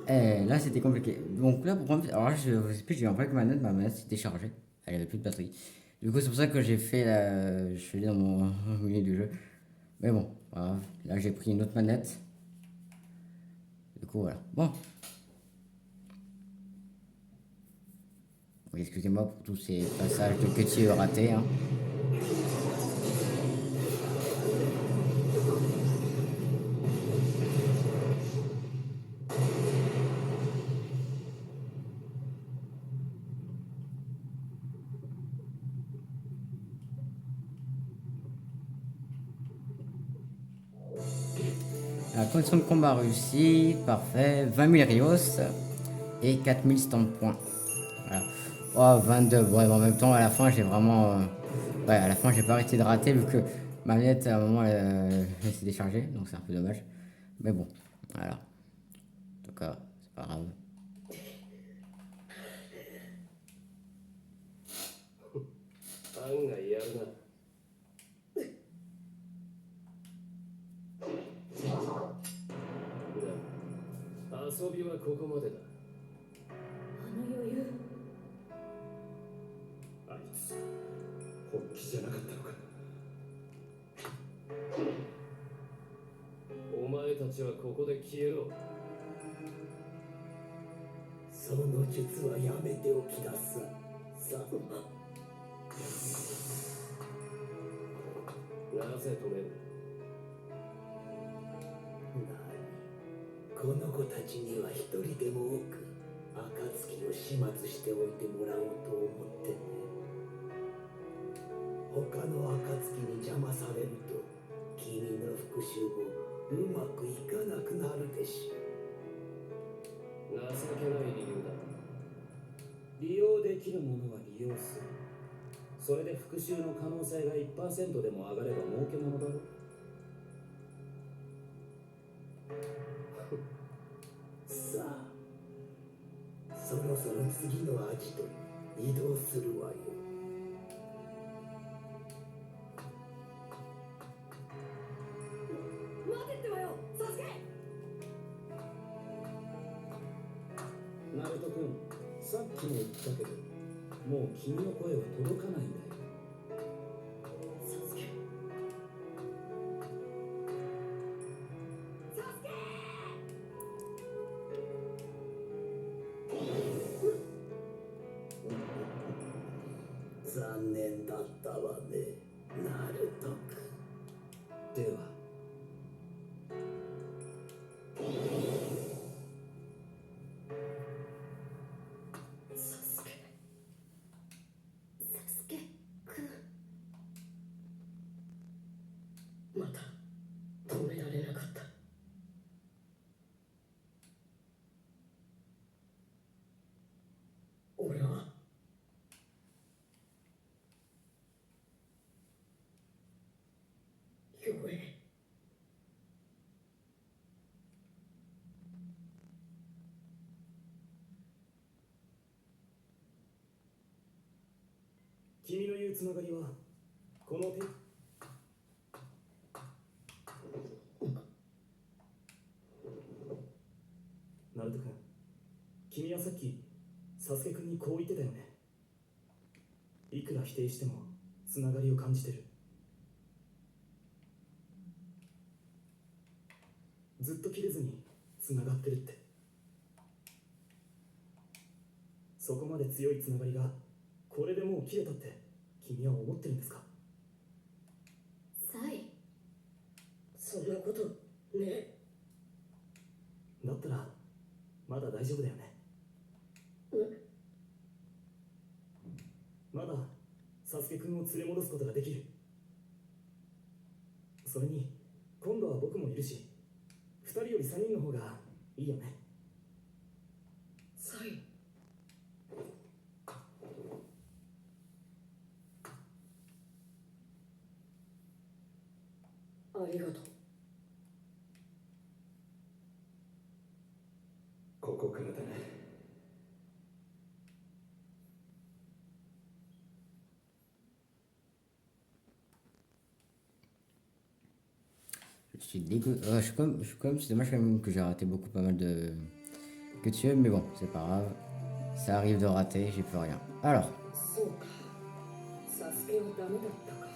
Eh, là c'était compliqué. Donc là, alors là, je vous explique, j'ai eu un problème avec ma manette s'était chargée. Elle avait plus de batterie. Du coup, c'est pour ça que j'ai fait la. Je suis allé dans mon milieu du jeu. Mais bon, voilà. Là j'ai pris une autre manette. Du coup, voilà. Bon. Oui, excusez-moi pour tous ces passages de petits ratés. Hein. La condition de combat réussie, parfait. 20 000 Rios et 4000 stand points. Voilà. Oh, 22. Ouais, mais en même temps, à la fin, j'ai vraiment. Ouais, à la fin, j'ai pas arrêté de rater vu que ma manette, à un moment, elle s'est déchargée. Donc, c'est un peu dommage. Mais bon, voilà. En tout cas, c'est pas grave. 案外やるな。遊びはここまでだ。あの余裕。あいつ本気じゃなかったのか。お前たちはここで消えろ。その術はやめておきなささ。なぜ止める？この子たちには一人でも多く暁を始末しておいてもらおうと思ってね。他の暁に邪魔されると君の復讐もうまくいかなくなるでしょう。情けない理由だ。利用できるものは利用する。それで復讐の可能性が 1% でも上がれば儲けものだろ。さあ、そろそろ次のアジトに移動するわよ。待てってばよ、サスケ。ナルト君、さっきも言ったけど、もう君の声は届かないんだよ。サスケ。サスケ。残念だったわね、ナルト君。では。サスケ君。また止められなかった。俺は弱え。君の言うつながりはこの手。ナルト君、君はさっきサスケ君にこう言ってたよね。いくら否定してもつながりを感じてる。ずっと切れずにつながってるって。そこまで強いつながりがこれでもう切れたって君は思ってるんですか？サイ、そんなことね。だったらまだ大丈夫だよね。まだサスケ君を連れ戻すことができる。それに今度は僕もいるし、2人より3人の方がいいよね。サイ。りがとう。ここからだね。Je suis dégoûté. Je suis comme, c'est dommage quand même que j'ai raté beaucoup, pas mal de que tu aimes, mais bon, c'est pas grave. Ça arrive de rater, j'ai plus rien. Alors, そうか。サスケはダメだったか。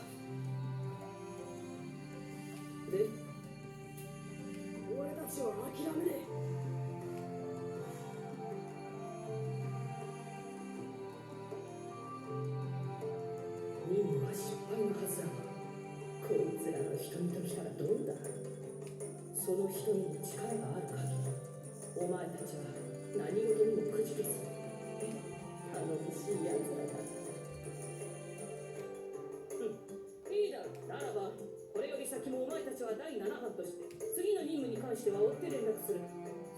で、俺たちは諦めねえ。任務は失敗のはずだが、こいつらの瞳ときたらどうだ。その瞳に力がある限り、お前たちは何事にもくじけず、頼もしいやつらだ。いいだろう。ならば、これより先もお前たちは第7班として、次の任務に関しては追って連絡する。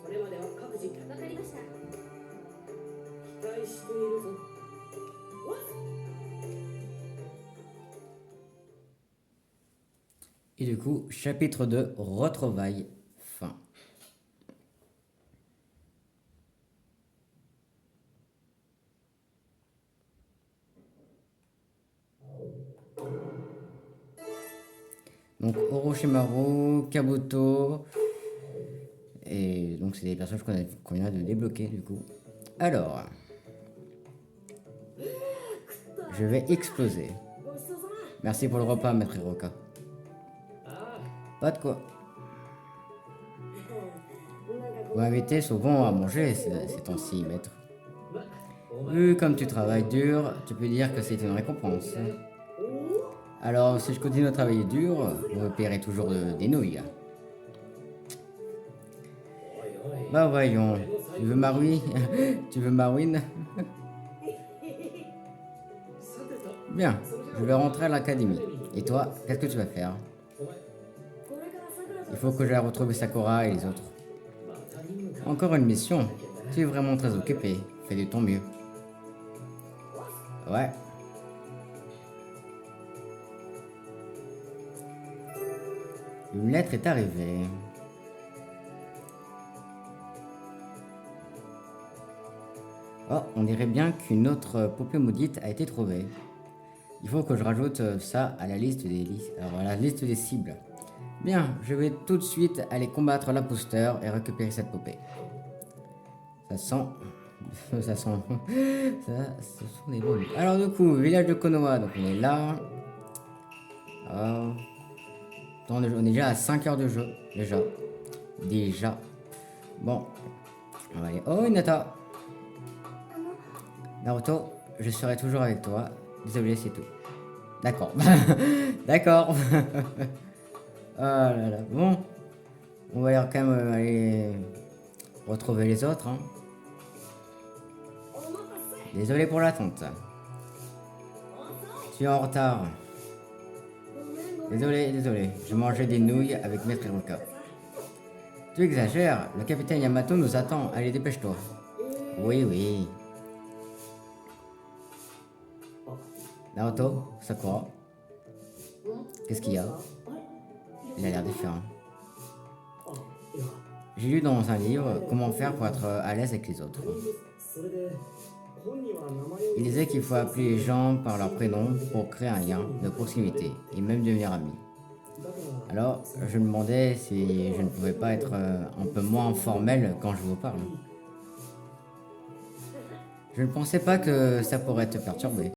それまでは各自わかりました。期待しているぞ。et du coup, chapitre 2, retrouvailles, fin. Donc Orochimaru, Kabuto, et donc c'est des personnages qu'on vient de débloquer du coup. Alors, je vais exploser. Merci pour le repas, maître Hiroka. Pas de quoi. Vous m'invitez souvent à manger ces temps-ci, maître. Vu comme tu travailles dur, tu peux dire que c'est une récompense. Alors, si je continue à travailler dur, vous me paierez toujours des nouilles. Bah voyons, tu veux ma ruine? Tu veux ma ruine? Bien, je vais rentrer à l'académie. Et toi, qu'est-ce que tu vas faire? Il faut que j'aille retrouver Sakura et les autres. Encore une mission? Tu es vraiment très occupé. Fais de ton mieux. Ouais. Une lettre est arrivée. Oh, on dirait bien qu'une autre poupée maudite a été trouvée. Il faut que je rajoute ça à la liste des cibles. Bien, je vais tout de suite aller combattre l'imposteur et récupérer cette poupée. Ça sent... Ça sent... ce sont des bombes. Alors du coup, village de Konoha, donc on est là. On est déjà à 5 heures de jeu, déjà. Bon, on va aller... Oh, Hinata. Naruto, je serai toujours avec toi. Désolé, c'est tout. D'accord. D'accord. Oh là là. Bon, on va aller quand même aller retrouver les autres. Hein. Désolé pour l'attente. Tu es en retard. Désolé. Je mangeais des nouilles avec Maître Hiroka. Tu exagères. Le capitaine Yamato nous attend. Allez, dépêche-toi. Oui. Naruto, Sakura. Qu'est-ce qu'il y a? Il a l'air différent. J'ai lu dans un livre comment faire pour être à l'aise avec les autres. Il disait qu'il faut appeler les gens par leur prénom pour créer un lien de proximité et même devenir amis. Alors, je me demandais si je ne pouvais pas être un peu moins formel quand je vous parle. Je ne pensais pas que ça pourrait te perturber.